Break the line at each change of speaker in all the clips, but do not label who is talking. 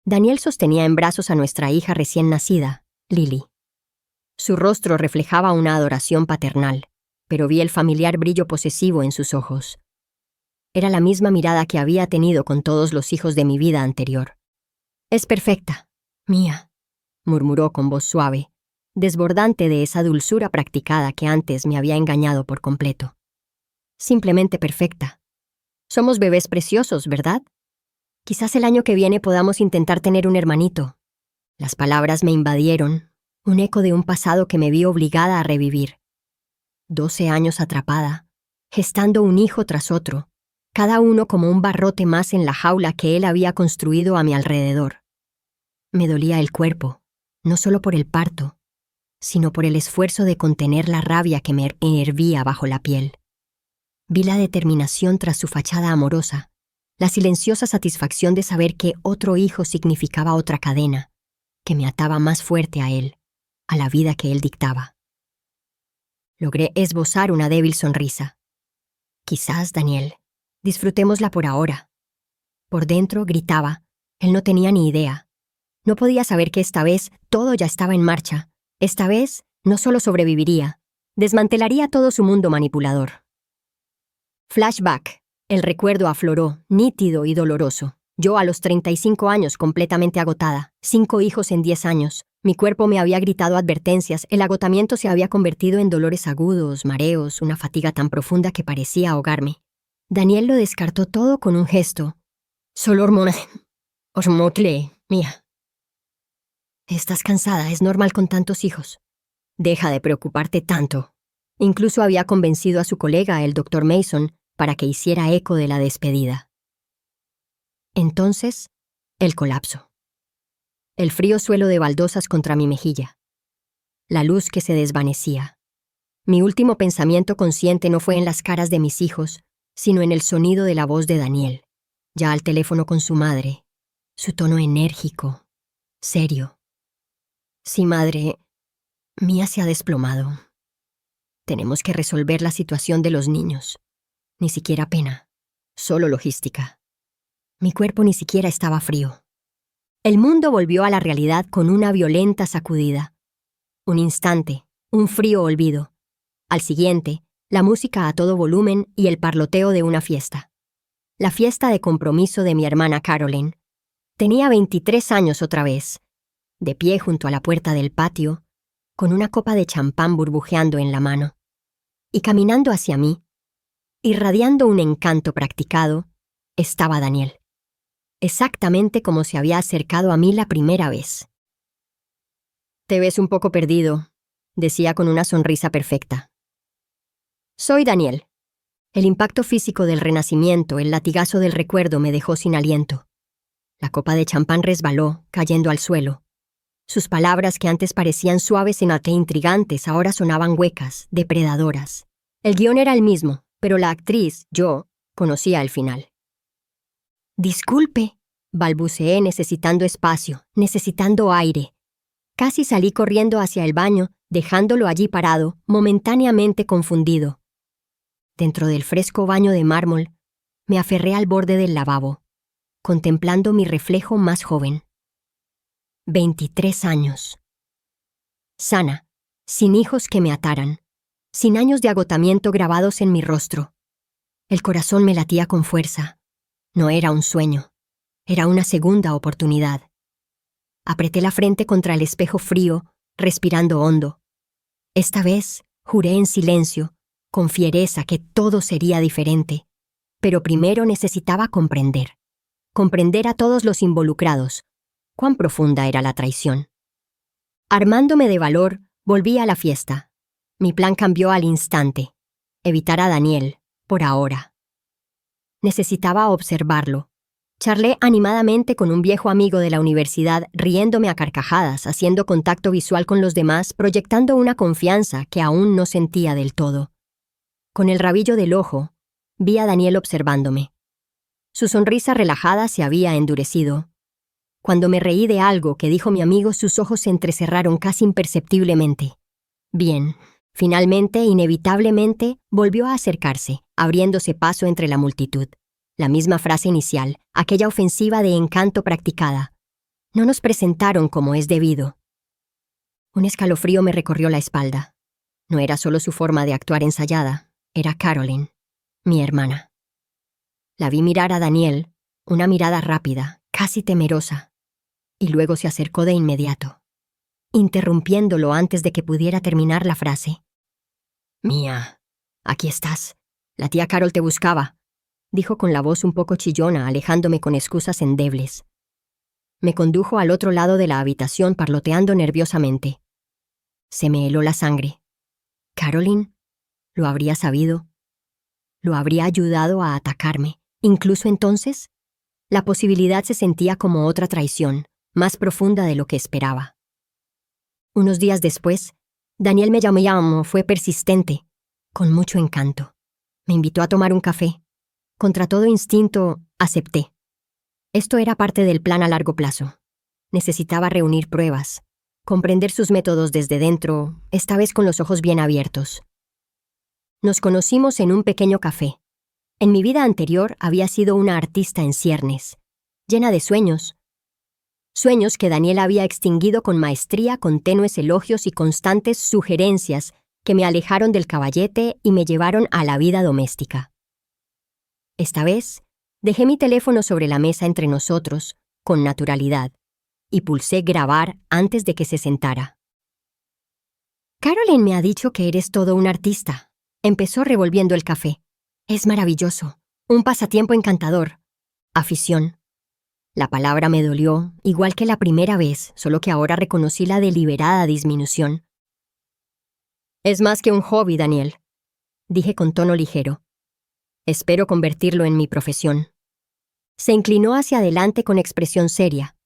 Daniel sostenía en brazos a nuestra hija recién nacida, Lily. Su rostro reflejaba una adoración paternal, pero vi el familiar brillo posesivo en sus ojos. Era la misma mirada que había tenido con todos los hijos de mi vida anterior. «Es perfecta, mía», murmuró con voz suave, desbordante de esa dulzura practicada que antes me había engañado por completo. «Simplemente perfecta. Somos bebés preciosos, ¿verdad? Quizás el año que viene podamos intentar tener un hermanito». Las palabras me invadieron, un eco de un pasado que me vi obligada a revivir. 12 años atrapada, gestando un hijo tras otro, cada uno como un barrote más en la jaula que él había construido a mi alrededor. Me dolía el cuerpo, no solo por el parto, sino por el esfuerzo de contener la rabia que me hervía bajo la piel. Vi la determinación tras su fachada amorosa, la silenciosa satisfacción de saber que otro hijo significaba otra cadena, que me ataba más fuerte a él, a la vida que él dictaba. Logré esbozar una débil sonrisa. «Quizás, Daniel, disfrutémosla por ahora». Por dentro gritaba, él no tenía ni idea. No podía saber que esta vez todo ya estaba en marcha. Esta vez no solo sobreviviría, desmantelaría todo su mundo manipulador. Flashback. El recuerdo afloró, nítido y doloroso. Yo a los 35 años completamente agotada, 5 hijos en 10 años. Mi cuerpo me había gritado advertencias, el agotamiento se había convertido en dolores agudos, mareos, una fatiga tan profunda que parecía ahogarme. Daniel lo descartó todo con un gesto. «Solo hormonas. Osmotle, mía. Estás cansada, es normal con tantos hijos. Deja de preocuparte tanto». Incluso había convencido a su colega, el Dr. Mason, para que hiciera eco de la despedida. Entonces, el colapso. El frío suelo de baldosas contra mi mejilla. La luz que se desvanecía. Mi último pensamiento consciente no fue en las caras de mis hijos, sino en el sonido de la voz de Daniel, ya al teléfono con su madre, su tono enérgico, serio. «Sí, madre, Mía se ha desplomado. Tenemos que resolver la situación de los niños. Ni siquiera pena, solo logística». Mi cuerpo ni siquiera estaba frío. El mundo volvió a la realidad con una violenta sacudida. Un instante, un frío olvido. Al siguiente, la música a todo volumen y el parloteo de una fiesta. La fiesta de compromiso de mi hermana Caroline. Tenía 23 años otra vez, de pie junto a la puerta del patio, con una copa de champán burbujeando en la mano. Y caminando hacia mí, irradiando un encanto practicado, estaba Daniel. Exactamente como se había acercado a mí la primera vez. «Te ves un poco perdido», decía con una sonrisa perfecta. «Soy Daniel». El impacto físico del renacimiento, el latigazo del recuerdo me dejó sin aliento. La copa de champán resbaló, cayendo al suelo. Sus palabras, que antes parecían suaves e intrigantes, ahora sonaban huecas, depredadoras. El guión era el mismo, pero la actriz, yo, conocía el final. «Disculpe», balbuceé necesitando espacio, necesitando aire. Casi salí corriendo hacia el baño, dejándolo allí parado, momentáneamente confundido. Dentro del fresco baño de mármol, me aferré al borde del lavabo, contemplando mi reflejo más joven. 23 años. Sana, sin hijos que me ataran, sin años de agotamiento grabados en mi rostro. El corazón me latía con fuerza. No era un sueño, era una segunda oportunidad. Apreté la frente contra el espejo frío, respirando hondo. Esta vez juré en silencio, con fiereza, que todo sería diferente. Pero primero necesitaba comprender a todos los involucrados. Cuán profunda era la traición. Armándome de valor, volví a la fiesta. Mi plan cambió al instante. Evitar a Daniel, por ahora. Necesitaba observarlo. Charlé animadamente con un viejo amigo de la universidad, riéndome a carcajadas, haciendo contacto visual con los demás, proyectando una confianza que aún no sentía del todo. Con el rabillo del ojo, vi a Daniel observándome. Su sonrisa relajada se había endurecido. Cuando me reí de algo que dijo mi amigo, sus ojos se entrecerraron casi imperceptiblemente. Bien, finalmente, inevitablemente, volvió a acercarse, abriéndose paso entre la multitud. La misma frase inicial, aquella ofensiva de encanto practicada. No nos presentaron como es debido. Un escalofrío me recorrió la espalda. No era solo su forma de actuar ensayada, era Caroline, mi hermana. La vi mirar a Daniel, una mirada rápida, casi temerosa, y luego se acercó de inmediato, interrumpiéndolo antes de que pudiera terminar la frase. «Mía, aquí estás. La tía Carol te buscaba», dijo con la voz un poco chillona, alejándome con excusas endebles. Me condujo al otro lado de la habitación parloteando nerviosamente. Se me heló la sangre. ¿Caroline? ¿Lo habría sabido? ¿Lo habría ayudado a atacarme? Incluso entonces, la posibilidad se sentía como otra traición, más profunda de lo que esperaba. Unos días después, Daniel me llamó, fue persistente, con mucho encanto. Me invitó a tomar un café. Contra todo instinto, acepté. Esto era parte del plan a largo plazo. Necesitaba reunir pruebas, comprender sus métodos desde dentro, esta vez con los ojos bien abiertos. Nos conocimos en un pequeño café. En mi vida anterior había sido una artista en ciernes, llena de sueños. Sueños que Daniel había extinguido con maestría, con tenues elogios y constantes sugerencias que me alejaron del caballete y me llevaron a la vida doméstica. Esta vez, dejé mi teléfono sobre la mesa entre nosotros, con naturalidad, y pulsé grabar antes de que se sentara. «Caroline me ha dicho que eres todo un artista», empezó revolviendo el café. «Es maravilloso, un pasatiempo encantador. Afición». La palabra me dolió, igual que la primera vez, solo que ahora reconocí la deliberada disminución. «Es más que un hobby, Daniel», dije con tono ligero. «Espero convertirlo en mi profesión». Se inclinó hacia adelante con expresión seria.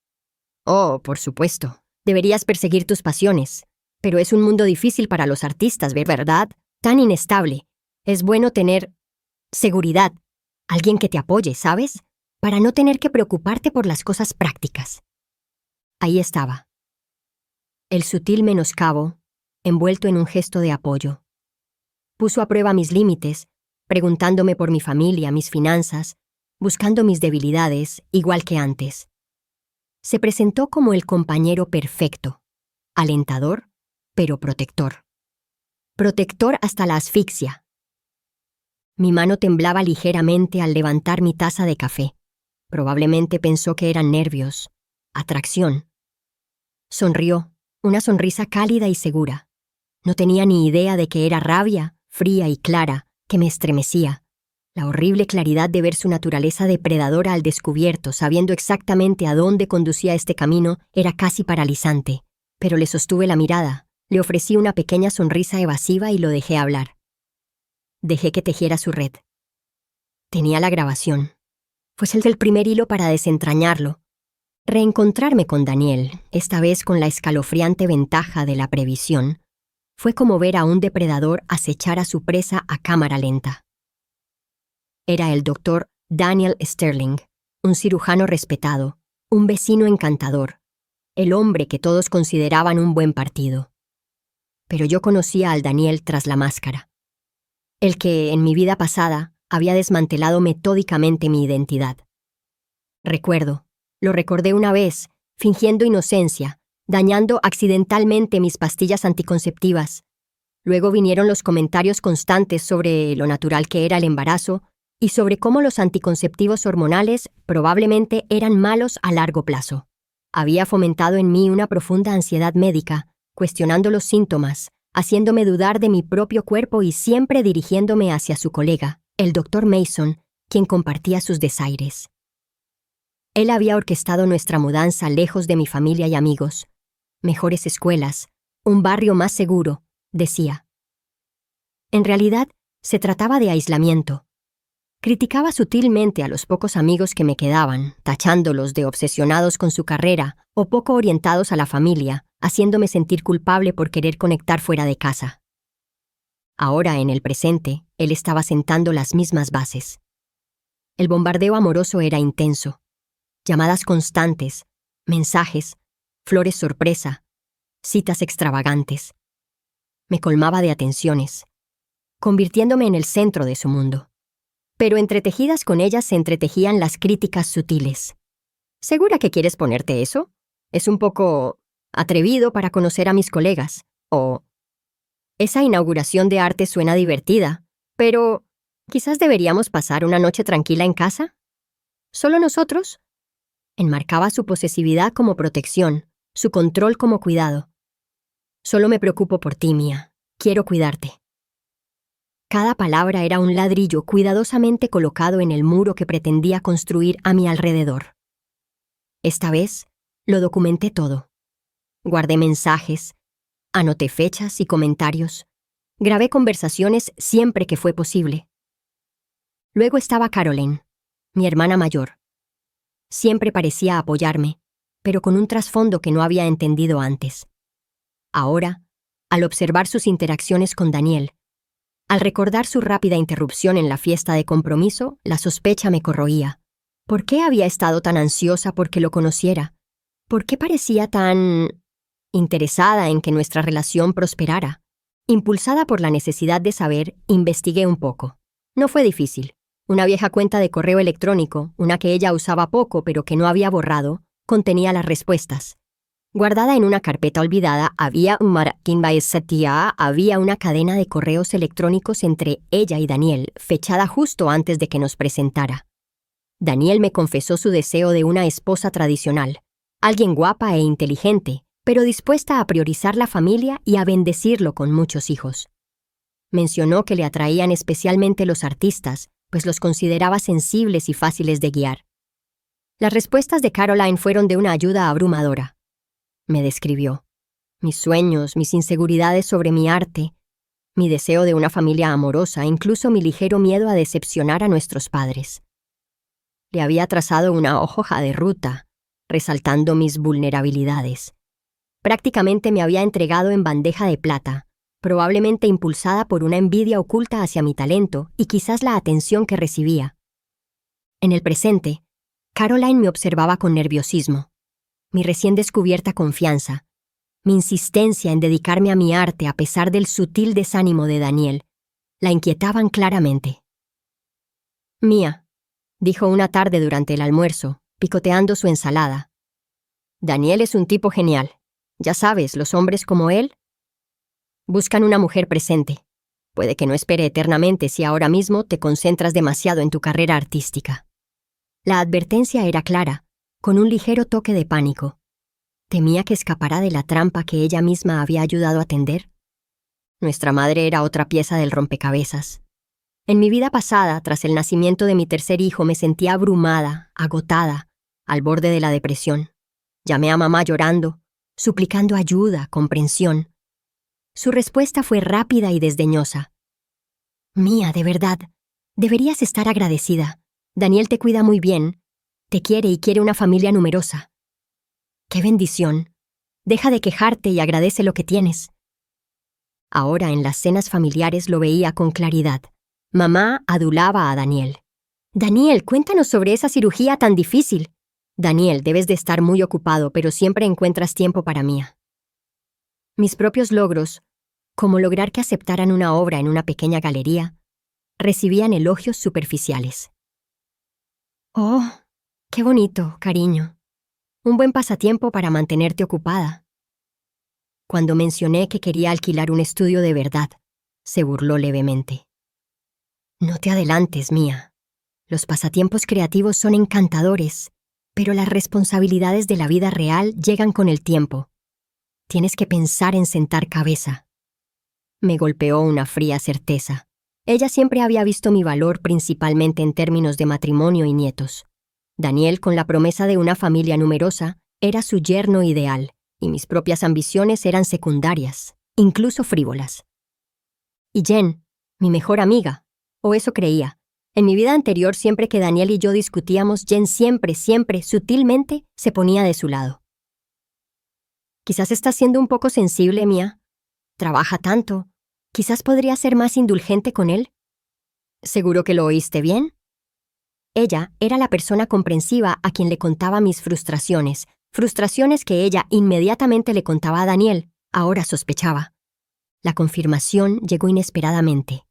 «Oh, por supuesto. Deberías perseguir tus pasiones. Pero es un mundo difícil para los artistas, ¿verdad? Tan inestable. Es bueno tener seguridad. Alguien que te apoye, ¿sabes? Para no tener que preocuparte por las cosas prácticas». Ahí estaba. El sutil menoscabo, envuelto en un gesto de apoyo. Puso a prueba mis límites, preguntándome por mi familia, mis finanzas, buscando mis debilidades, igual que antes. Se presentó como el compañero perfecto, alentador, pero protector. Protector hasta la asfixia. Mi mano temblaba ligeramente al levantar mi taza de café. Probablemente pensó que eran nervios, atracción. Sonrió, una sonrisa cálida y segura. No tenía ni idea de que era rabia, fría y clara, que me estremecía. La horrible claridad de ver su naturaleza depredadora al descubierto, sabiendo exactamente a dónde conducía este camino, era casi paralizante. Pero le sostuve la mirada, le ofrecí una pequeña sonrisa evasiva y lo dejé hablar. Dejé que tejiera su red. Tenía la grabación. Fue el del primer hilo para desentrañarlo. Reencontrarme con Daniel, esta vez con la escalofriante ventaja de la previsión, fue como ver a un depredador acechar a su presa a cámara lenta. Era el doctor Daniel Sterling, un cirujano respetado, un vecino encantador, el hombre que todos consideraban un buen partido. Pero yo conocía al Daniel tras la máscara, el que, en mi vida pasada, había desmantelado metódicamente mi identidad. Lo recordé una vez, fingiendo inocencia, dañando accidentalmente mis pastillas anticonceptivas. Luego vinieron los comentarios constantes sobre lo natural que era el embarazo y sobre cómo los anticonceptivos hormonales probablemente eran malos a largo plazo. Había fomentado en mí una profunda ansiedad médica, cuestionando los síntomas, haciéndome dudar de mi propio cuerpo y siempre dirigiéndome hacia su colega, el doctor Mason, quien compartía sus desaires. Él había orquestado nuestra mudanza lejos de mi familia y amigos, mejores escuelas, un barrio más seguro, decía. En realidad, se trataba de aislamiento. Criticaba sutilmente a los pocos amigos que me quedaban, tachándolos de obsesionados con su carrera o poco orientados a la familia, haciéndome sentir culpable por querer conectar fuera de casa. Ahora, en el presente, él estaba sentando las mismas bases. El bombardeo amoroso era intenso. Llamadas constantes, mensajes, flores sorpresa, citas extravagantes. Me colmaba de atenciones, convirtiéndome en el centro de su mundo. Pero entretejidas con ellas se entretejían las críticas sutiles. ¿Segura que quieres ponerte eso? Es un poco atrevido para conocer a mis colegas. O esa inauguración de arte suena divertida, pero quizás deberíamos pasar una noche tranquila en casa. ¿Solo nosotros? Enmarcaba su posesividad como protección, su control como cuidado. Solo me preocupo por ti, Mía. Quiero cuidarte. Cada palabra era un ladrillo cuidadosamente colocado en el muro que pretendía construir a mi alrededor. Esta vez, lo documenté todo. Guardé mensajes, anoté fechas y comentarios, grabé conversaciones siempre que fue posible. Luego estaba Caroline, mi hermana mayor. Siempre parecía apoyarme, pero con un trasfondo que no había entendido antes. Ahora, al observar sus interacciones con Daniel, al recordar su rápida interrupción en la fiesta de compromiso, la sospecha me corroía. ¿Por qué había estado tan ansiosa porque lo conociera? ¿Por qué parecía tan interesada en que nuestra relación prosperara? Impulsada por la necesidad de saber, investigué un poco. No fue difícil. Una vieja cuenta de correo electrónico, una que ella usaba poco pero que no había borrado, contenía las respuestas. Guardada en una carpeta olvidada había una cadena de correos electrónicos entre ella y Daniel, fechada justo antes de que nos presentara. Daniel me confesó su deseo de una esposa tradicional, alguien guapa e inteligente, pero dispuesta a priorizar la familia y a bendecirlo con muchos hijos. Mencionó que le atraían especialmente los artistas, pues los consideraba sensibles y fáciles de guiar. Las respuestas de Caroline fueron de una ayuda abrumadora. Me describió mis sueños, mis inseguridades sobre mi arte, mi deseo de una familia amorosa, incluso mi ligero miedo a decepcionar a nuestros padres. Le había trazado una hoja de ruta, resaltando mis vulnerabilidades. Prácticamente me había entregado en bandeja de plata, probablemente impulsada por una envidia oculta hacia mi talento y quizás la atención que recibía. En el presente, Caroline me observaba con nerviosismo. Mi recién descubierta confianza, mi insistencia en dedicarme a mi arte a pesar del sutil desánimo de Daniel, la inquietaban claramente. «Mía», dijo una tarde durante el almuerzo, picoteando su ensalada. «Daniel es un tipo genial. Ya sabes, los hombres como él buscan una mujer presente. Puede que no espere eternamente si ahora mismo te concentras demasiado en tu carrera artística». La advertencia era clara, con un ligero toque de pánico. ¿Temía que escapara de la trampa que ella misma había ayudado a tender? Nuestra madre era otra pieza del rompecabezas. En mi vida pasada, tras el nacimiento de mi tercer hijo, me sentía abrumada, agotada, al borde de la depresión. Llamé a mamá llorando, suplicando ayuda, comprensión. Su respuesta fue rápida y desdeñosa. «Mía, de verdad, deberías estar agradecida. Daniel te cuida muy bien. Te quiere y quiere una familia numerosa. ¡Qué bendición! Deja de quejarte y agradece lo que tienes». Ahora en las cenas familiares lo veía con claridad. Mamá adulaba a Daniel. «Daniel, cuéntanos sobre esa cirugía tan difícil». «Daniel, debes de estar muy ocupado, pero siempre encuentras tiempo para mí». Mis propios logros, como lograr que aceptaran una obra en una pequeña galería, recibían elogios superficiales. «Oh, qué bonito, cariño. Un buen pasatiempo para mantenerte ocupada». Cuando mencioné que quería alquilar un estudio de verdad, se burló levemente. «No te adelantes, Mía. Los pasatiempos creativos son encantadores, pero las responsabilidades de la vida real llegan con el tiempo. Tienes que pensar en sentar cabeza». Me golpeó una fría certeza. Ella siempre había visto mi valor principalmente en términos de matrimonio y nietos. Daniel, con la promesa de una familia numerosa, era su yerno ideal, y mis propias ambiciones eran secundarias, incluso frívolas. Y Jen, mi mejor amiga, o eso creía. En mi vida anterior, siempre que Daniel y yo discutíamos, Jen siempre, sutilmente, se ponía de su lado. «Quizás estás siendo un poco sensible, Mía. Trabaja tanto. Quizás podría ser más indulgente con él». «¿Seguro que lo oíste bien?» Ella era la persona comprensiva a quien le contaba mis frustraciones que ella inmediatamente le contaba a Daniel, ahora sospechaba. La confirmación llegó inesperadamente.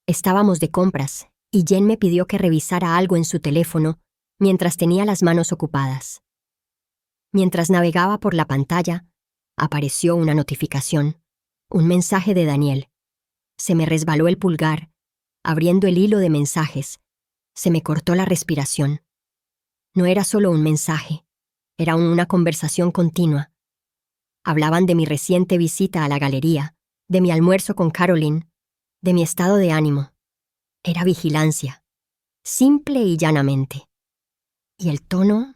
Estábamos de compras, y Jen me pidió que revisara algo en su teléfono mientras tenía las manos ocupadas. Mientras navegaba por la pantalla, apareció una notificación, un mensaje de Daniel. Se me resbaló el pulgar, abriendo el hilo de mensajes. Se me cortó la respiración. No era solo un mensaje, era una conversación continua. Hablaban de mi reciente visita a la galería, de mi almuerzo con Caroline, de mi estado de ánimo. Era vigilancia, simple y llanamente. ¿Y el tono?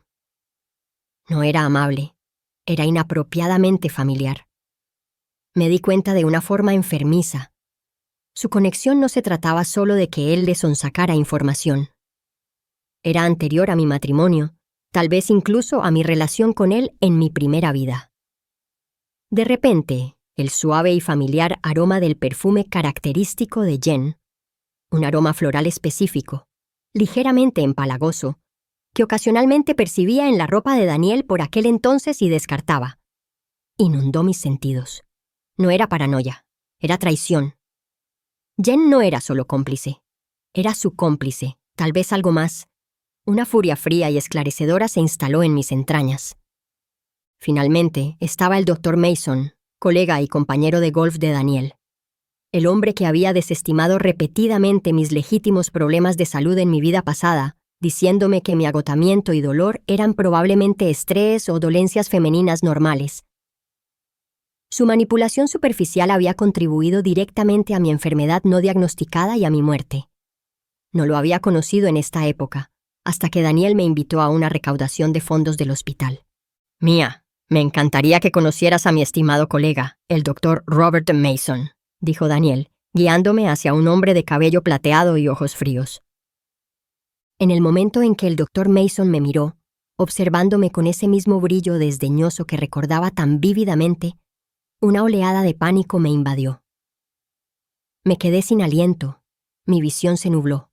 No era amable, era inapropiadamente familiar. Me di cuenta de una forma enfermiza. Su conexión no se trataba solo de que él le sonsacara información. Era anterior a mi matrimonio, tal vez incluso a mi relación con él en mi primera vida. De repente, el suave y familiar aroma del perfume característico de Jen, un aroma floral específico, ligeramente empalagoso, que ocasionalmente percibía en la ropa de Daniel por aquel entonces y descartaba, inundó mis sentidos. No era paranoia, era traición. Jen no era solo cómplice, era su cómplice, tal vez algo más. Una furia fría y esclarecedora se instaló en mis entrañas. Finalmente, estaba el Dr. Mason, colega y compañero de golf de Daniel. El hombre que había desestimado repetidamente mis legítimos problemas de salud en mi vida pasada, diciéndome que mi agotamiento y dolor eran probablemente estrés o dolencias femeninas normales. Su manipulación superficial había contribuido directamente a mi enfermedad no diagnosticada y a mi muerte. No lo había conocido en esta época, hasta que Daniel me invitó a una recaudación de fondos del hospital. Mía, me encantaría que conocieras a mi estimado colega, el Dr. Robert Mason, dijo Daniel, guiándome hacia un hombre de cabello plateado y ojos fríos. En el momento en que el Dr. Mason me miró, observándome con ese mismo brillo desdeñoso que recordaba tan vívidamente, una oleada de pánico me invadió. Me quedé sin aliento, mi visión se nubló.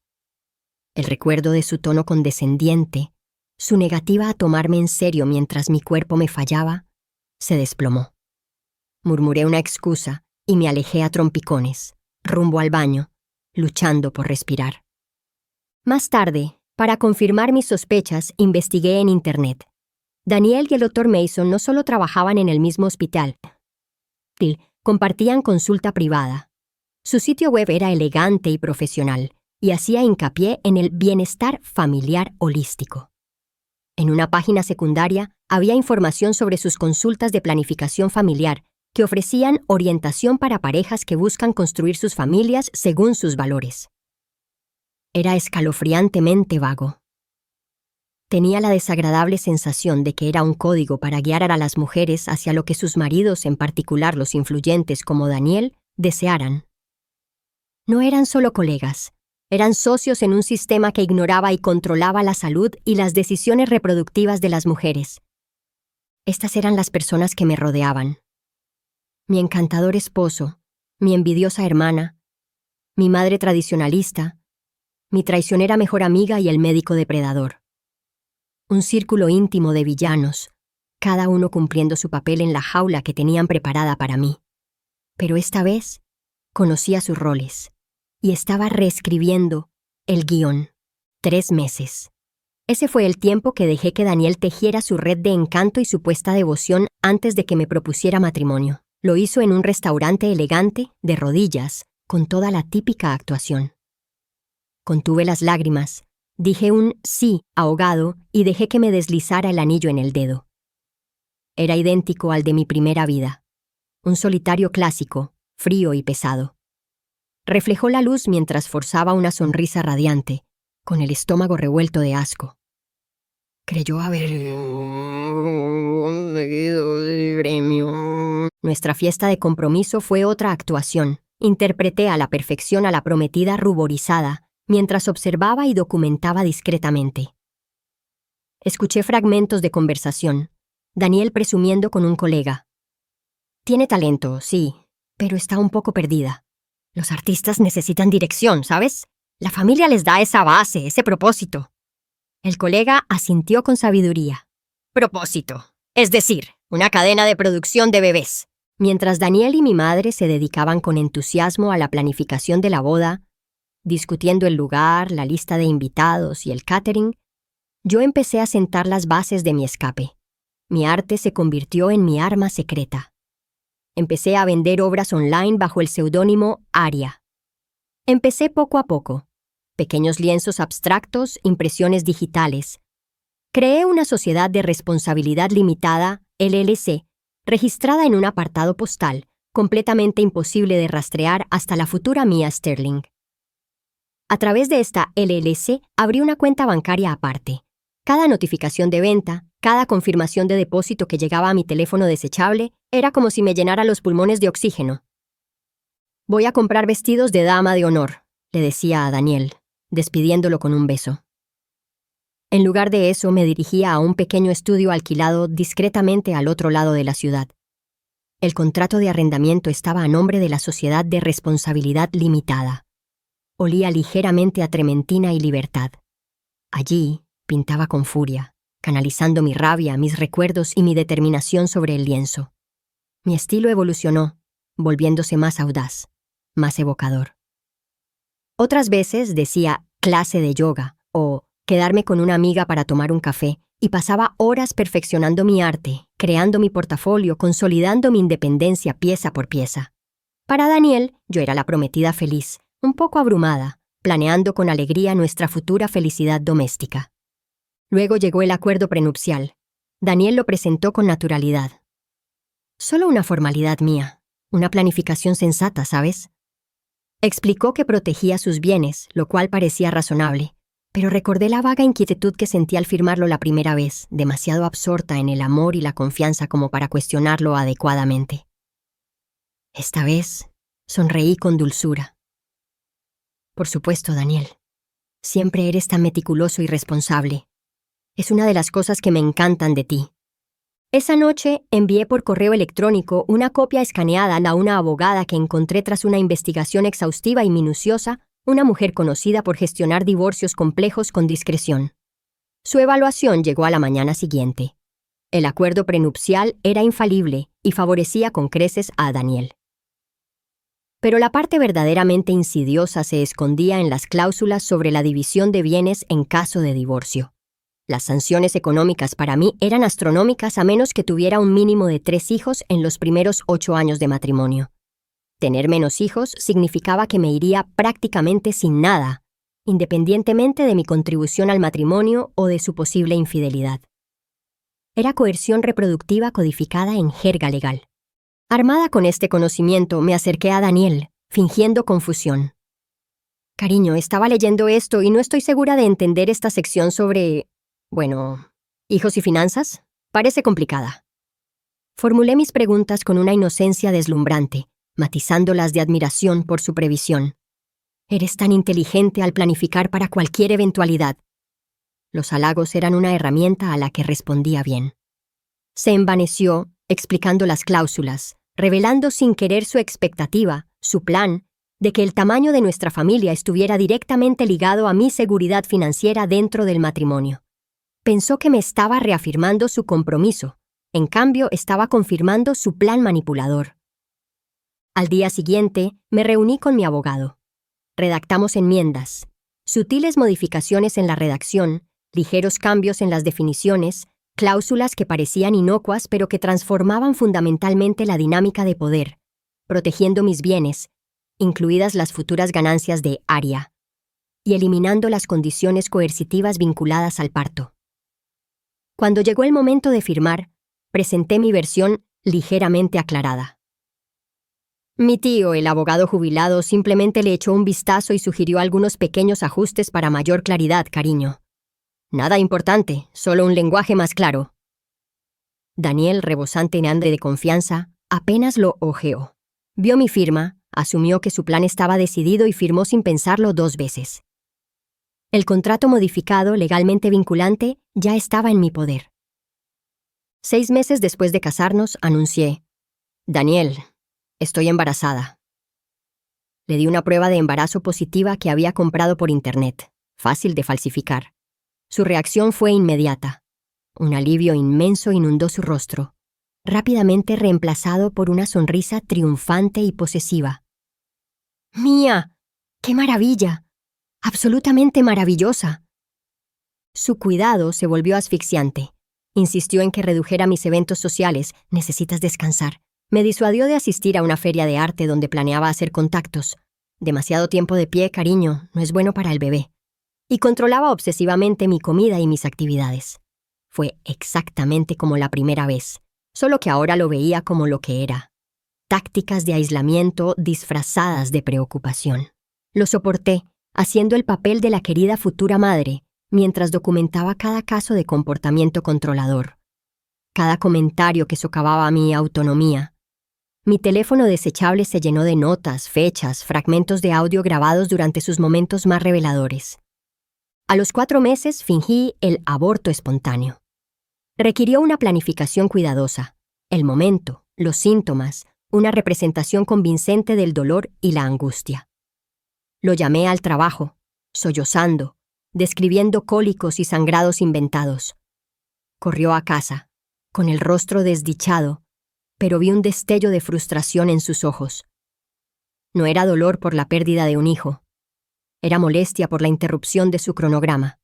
El recuerdo de su tono condescendiente, su negativa a tomarme en serio mientras mi cuerpo me fallaba, se desplomó. Murmuré una excusa y me alejé a trompicones, rumbo al baño, luchando por respirar. Más tarde, para confirmar mis sospechas, investigué en Internet. Daniel y el Dr. Mason no solo trabajaban en el mismo hospital, compartían consulta privada. Su sitio web era elegante y profesional, y hacía hincapié en el bienestar familiar holístico. En una página secundaria había información sobre sus consultas de planificación familiar que ofrecían orientación para parejas que buscan construir sus familias según sus valores. Era escalofriantemente vago. Tenía la desagradable sensación de que era un código para guiar a las mujeres hacia lo que sus maridos, en particular los influyentes como Daniel, desearan. No eran solo colegas, eran socios en un sistema que ignoraba y controlaba la salud y las decisiones reproductivas de las mujeres. Estas eran las personas que me rodeaban. Mi encantador esposo, mi envidiosa hermana, mi madre tradicionalista, mi traicionera mejor amiga y el médico depredador. Un círculo íntimo de villanos, cada uno cumpliendo su papel en la jaula que tenían preparada para mí. Pero esta vez conocía sus roles y estaba reescribiendo el guión. 3 meses. Ese fue el tiempo que dejé que Daniel tejiera su red de encanto y supuesta devoción antes de que me propusiera matrimonio. Lo hizo en un restaurante elegante, de rodillas, con toda la típica actuación. Contuve las lágrimas, dije un sí ahogado y dejé que me deslizara el anillo en el dedo. Era idéntico al de mi primera vida. Un solitario clásico, frío y pesado. Reflejó la luz mientras forzaba una sonrisa radiante, con el estómago revuelto de asco. Creyó haber conseguido el premio. Nuestra fiesta de compromiso fue otra actuación. Interpreté a la perfección a la prometida ruborizada, mientras observaba y documentaba discretamente. Escuché fragmentos de conversación. Daniel presumiendo con un colega. Tiene talento, sí, pero está un poco perdida. Los artistas necesitan dirección, ¿sabes? La familia les da esa base, ese propósito. El colega asintió con sabiduría. Propósito, es decir, una cadena de producción de bebés. Mientras Daniel y mi madre se dedicaban con entusiasmo a la planificación de la boda, discutiendo el lugar, la lista de invitados y el catering, yo empecé a sentar las bases de mi escape. Mi arte se convirtió en mi arma secreta. Empecé a vender obras online bajo el seudónimo Aria. Empecé poco a poco. Pequeños lienzos abstractos, impresiones digitales. Creé una sociedad de responsabilidad limitada, LLC, registrada en un apartado postal, completamente imposible de rastrear hasta la futura Mia Sterling. A través de esta LLC abrí una cuenta bancaria aparte. Cada notificación de venta, cada confirmación de depósito que llegaba a mi teléfono desechable, era como si me llenara los pulmones de oxígeno. «Voy a comprar vestidos de dama de honor», le decía a Daniel, despidiéndolo con un beso. En lugar de eso, me dirigía a un pequeño estudio alquilado discretamente al otro lado de la ciudad. El contrato de arrendamiento estaba a nombre de la Sociedad de Responsabilidad Limitada. Olía ligeramente a trementina y libertad. Allí pintaba con furia, canalizando mi rabia, mis recuerdos y mi determinación sobre el lienzo. Mi estilo evolucionó, volviéndose más audaz, más evocador. Otras veces decía clase de yoga o quedarme con una amiga para tomar un café y pasaba horas perfeccionando mi arte, creando mi portafolio, consolidando mi independencia pieza por pieza. Para Daniel, yo era la prometida feliz, un poco abrumada, planeando con alegría nuestra futura felicidad doméstica. Luego llegó el acuerdo prenupcial. Daniel lo presentó con naturalidad. Solo una formalidad mía, una planificación sensata, ¿sabes? Explicó que protegía sus bienes, lo cual parecía razonable, pero recordé la vaga inquietud que sentí al firmarlo la primera vez, demasiado absorta en el amor y la confianza como para cuestionarlo adecuadamente. Esta vez, sonreí con dulzura. Por supuesto, Daniel. Siempre eres tan meticuloso y responsable. Es una de las cosas que me encantan de ti. Esa noche envié por correo electrónico una copia escaneada a una abogada que encontré tras una investigación exhaustiva y minuciosa, una mujer conocida por gestionar divorcios complejos con discreción. Su evaluación llegó a la mañana siguiente. El acuerdo prenupcial era infalible y favorecía con creces a Daniel. Pero la parte verdaderamente insidiosa se escondía en las cláusulas sobre la división de bienes en caso de divorcio. Las sanciones económicas para mí eran astronómicas a menos que tuviera un mínimo de 3 hijos en los primeros 8 años de matrimonio. Tener menos hijos significaba que me iría prácticamente sin nada, independientemente de mi contribución al matrimonio o de su posible infidelidad. Era coerción reproductiva codificada en jerga legal. Armada con este conocimiento, me acerqué a Daniel, fingiendo confusión. «Cariño, estaba leyendo esto y no estoy segura de entender esta sección sobre... hijos y finanzas. Parece complicada». Formulé mis preguntas con una inocencia deslumbrante, matizándolas de admiración por su previsión. «Eres tan inteligente al planificar para cualquier eventualidad». Los halagos eran una herramienta a la que respondía bien. Se envaneció, explicando las cláusulas, revelando sin querer su expectativa, su plan, de que el tamaño de nuestra familia estuviera directamente ligado a mi seguridad financiera dentro del matrimonio. Pensó que me estaba reafirmando su compromiso, en cambio estaba confirmando su plan manipulador. Al día siguiente, me reuní con mi abogado. Redactamos enmiendas, sutiles modificaciones en la redacción, ligeros cambios en las definiciones, cláusulas que parecían inocuas pero que transformaban fundamentalmente la dinámica de poder, protegiendo mis bienes, incluidas las futuras ganancias de Aria, y eliminando las condiciones coercitivas vinculadas al parto. Cuando llegó el momento de firmar, presenté mi versión ligeramente aclarada. Mi tío, el abogado jubilado, simplemente le echó un vistazo y sugirió algunos pequeños ajustes para mayor claridad, cariño. Nada importante, solo un lenguaje más claro. Daniel, rebosante en hambre de confianza, apenas lo hojeó. Vio mi firma, asumió que su plan estaba decidido y firmó sin pensarlo 2 veces. El contrato modificado, legalmente vinculante, ya estaba en mi poder. 6 meses después de casarnos, anuncié: «Daniel, estoy embarazada». Le di una prueba de embarazo positiva que había comprado por internet, fácil de falsificar. Su reacción fue inmediata. Un alivio inmenso inundó su rostro, rápidamente reemplazado por una sonrisa triunfante y posesiva. «¡Mía! ¡Qué maravilla! ¡Absolutamente maravillosa!». Su cuidado se volvió asfixiante, Insistió en que redujera mis eventos sociales. Necesitas descansar. Me disuadió de asistir a una feria de arte donde planeaba hacer contactos. Demasiado tiempo de pie, cariño, no es bueno para el bebé. Y controlaba obsesivamente mi comida y mis actividades. Fue exactamente como la primera vez, solo que ahora lo veía como lo que era. Tácticas de aislamiento disfrazadas de preocupación. Lo soporté, haciendo el papel de la querida futura madre, mientras documentaba cada caso de comportamiento controlador. Cada comentario que socavaba mi autonomía. Mi teléfono desechable se llenó de notas, fechas, fragmentos de audio grabados durante sus momentos más reveladores. A los 4 meses fingí el aborto espontáneo. Requirió una planificación cuidadosa, el momento, los síntomas, una representación convincente del dolor y la angustia. Lo llamé al trabajo, sollozando, describiendo cólicos y sangrados inventados. Corrió a casa, con el rostro desdichado, pero vi un destello de frustración en sus ojos. No era dolor por la pérdida de un hijo. Era molestia por la interrupción de su cronograma.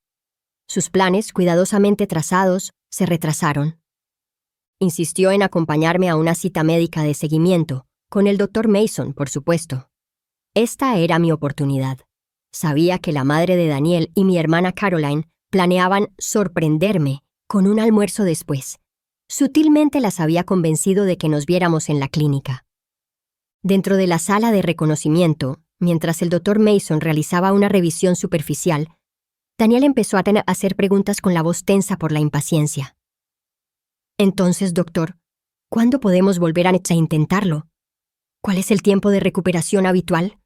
Sus planes, cuidadosamente trazados, se retrasaron. Insistió en acompañarme a una cita médica de seguimiento, con el Dr. Mason, por supuesto. Esta era mi oportunidad. Sabía que la madre de Daniel y mi hermana Caroline planeaban sorprenderme con un almuerzo después. Sutilmente las había convencido de que nos viéramos en la clínica. Dentro de la sala de reconocimiento, mientras el Dr. Mason realizaba una revisión superficial, Daniel empezó a hacer preguntas con la voz tensa por la impaciencia. Entonces, doctor, ¿cuándo podemos volver a intentarlo? ¿Cuál es el tiempo de recuperación habitual?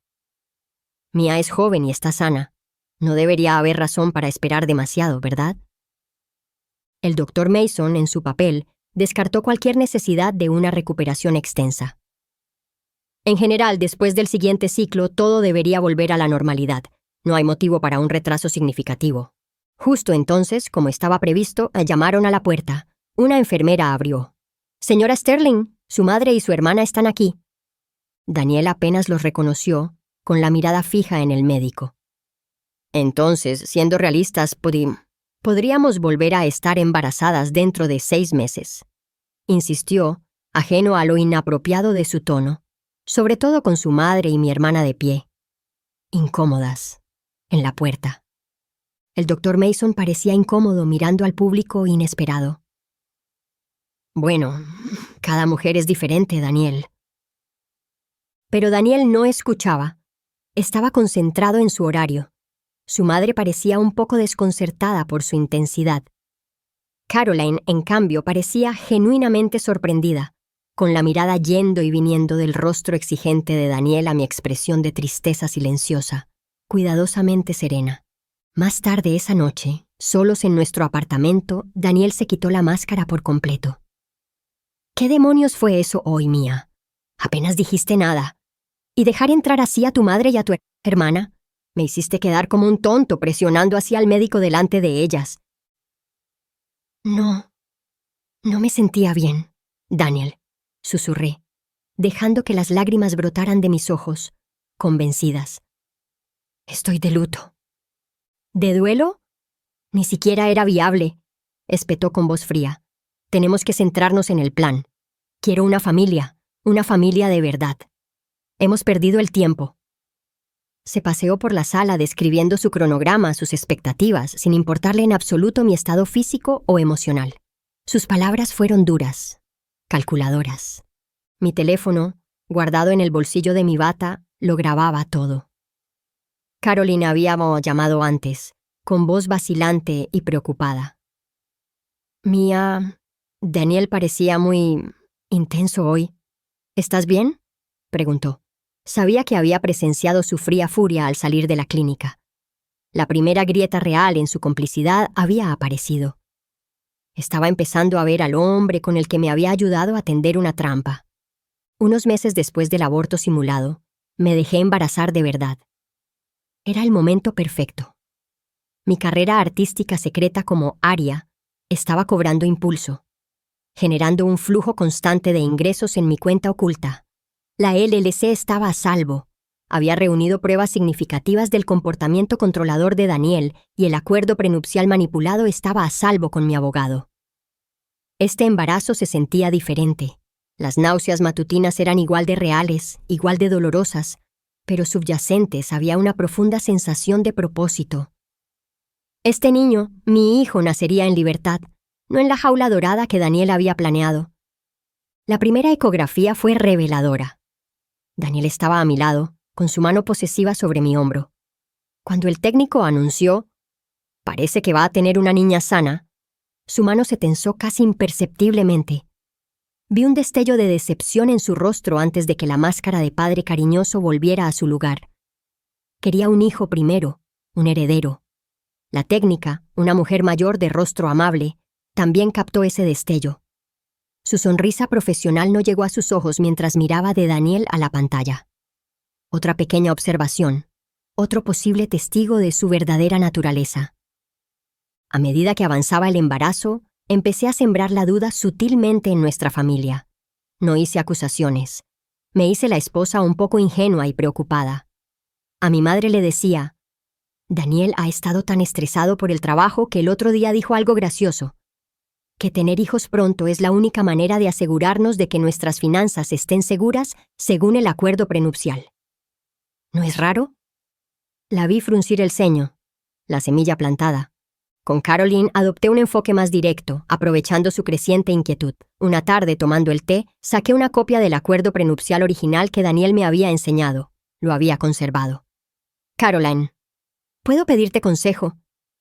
Mia es joven y está sana. No debería haber razón para esperar demasiado, ¿verdad? El Dr. Mason, en su papel, descartó cualquier necesidad de una recuperación extensa. En general, después del siguiente ciclo, todo debería volver a la normalidad. No hay motivo para un retraso significativo. Justo entonces, como estaba previsto, llamaron a la puerta. Una enfermera abrió. «Señora Sterling, su madre y su hermana están aquí». Daniel apenas los reconoció, con la mirada fija en el médico. Entonces, siendo realistas, podríamos volver a estar embarazadas dentro de 6 meses. Insistió, ajeno a lo inapropiado de su tono, sobre todo con su madre y mi hermana de pie, incómodas, en la puerta. El Dr. Mason parecía incómodo mirando al público inesperado. Bueno, cada mujer es diferente, Daniel. Pero Daniel no escuchaba. Estaba concentrado en su horario. Su madre parecía un poco desconcertada por su intensidad. Caroline, en cambio, parecía genuinamente sorprendida, con la mirada yendo y viniendo del rostro exigente de Daniel a mi expresión de tristeza silenciosa, cuidadosamente serena. Más tarde esa noche, solos en nuestro apartamento, Daniel se quitó la máscara por completo. ¿Qué demonios fue eso hoy, Mia? Apenas dijiste nada. ¿Y dejar entrar así a tu madre y a tu hermana? Me hiciste quedar como un tonto presionando así al médico delante de ellas. No me sentía bien, Daniel, susurré, dejando que las lágrimas brotaran de mis ojos, convencidas. Estoy de luto. ¿De duelo? Ni siquiera era viable, espetó con voz fría. Tenemos que centrarnos en el plan. Quiero una familia de verdad. Hemos perdido el tiempo. Se paseó por la sala describiendo su cronograma, sus expectativas, sin importarle en absoluto mi estado físico o emocional. Sus palabras fueron duras, calculadoras. Mi teléfono, guardado en el bolsillo de mi bata, lo grababa todo. Carolina había llamado antes, con voz vacilante y preocupada. Mia, Daniel parecía muy intenso hoy. ¿Estás bien?, preguntó. Sabía que había presenciado su fría furia al salir de la clínica. La primera grieta real en su complicidad había aparecido. Estaba empezando a ver al hombre con el que me había ayudado a tender una trampa. Unos meses después del aborto simulado, me dejé embarazar de verdad. Era el momento perfecto. Mi carrera artística secreta como aria estaba cobrando impulso, generando un flujo constante de ingresos en mi cuenta oculta. La LLC estaba a salvo. Había reunido pruebas significativas del comportamiento controlador de Daniel y el acuerdo prenupcial manipulado estaba a salvo con mi abogado. Este embarazo se sentía diferente. Las náuseas matutinas eran igual de reales, igual de dolorosas, pero subyacentes había una profunda sensación de propósito. Este niño, mi hijo, nacería en libertad, no en la jaula dorada que Daniel había planeado. La primera ecografía fue reveladora. Daniel estaba a mi lado, con su mano posesiva sobre mi hombro. Cuando el técnico anunció, «Parece que va a tener una niña sana», su mano se tensó casi imperceptiblemente. Vi un destello de decepción en su rostro antes de que la máscara de padre cariñoso volviera a su lugar. Quería un hijo primero, un heredero. La técnica, una mujer mayor de rostro amable, también captó ese destello. Su sonrisa profesional no llegó a sus ojos mientras miraba de Daniel a la pantalla. Otra pequeña observación, otro posible testigo de su verdadera naturaleza. A medida que avanzaba el embarazo, empecé a sembrar la duda sutilmente en nuestra familia. No hice acusaciones. Me hice la esposa un poco ingenua y preocupada. A mi madre le decía, «Daniel ha estado tan estresado por el trabajo que el otro día dijo algo gracioso, que tener hijos pronto es la única manera de asegurarnos de que nuestras finanzas estén seguras según el acuerdo prenupcial». ¿No es raro? La vi fruncir el ceño, la semilla plantada. Con Caroline adopté un enfoque más directo, aprovechando su creciente inquietud. Una tarde, tomando el té, saqué una copia del acuerdo prenupcial original que Daniel me había enseñado. Lo había conservado. «Caroline, ¿puedo pedirte consejo?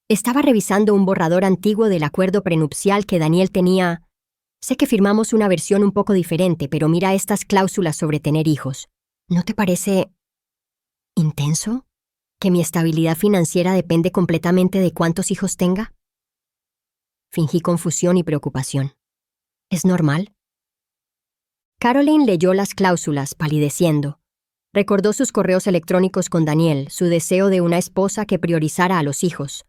Estaba revisando un borrador antiguo del acuerdo prenupcial que Daniel tenía. Sé que firmamos una versión un poco diferente, pero mira estas cláusulas sobre tener hijos. ¿No te parece intenso? ¿Que mi estabilidad financiera depende completamente de cuántos hijos tenga?» Fingí confusión y preocupación. ¿Es normal? Caroline leyó las cláusulas, palideciendo. Recordó sus correos electrónicos con Daniel, su deseo de una esposa que priorizara a los hijos.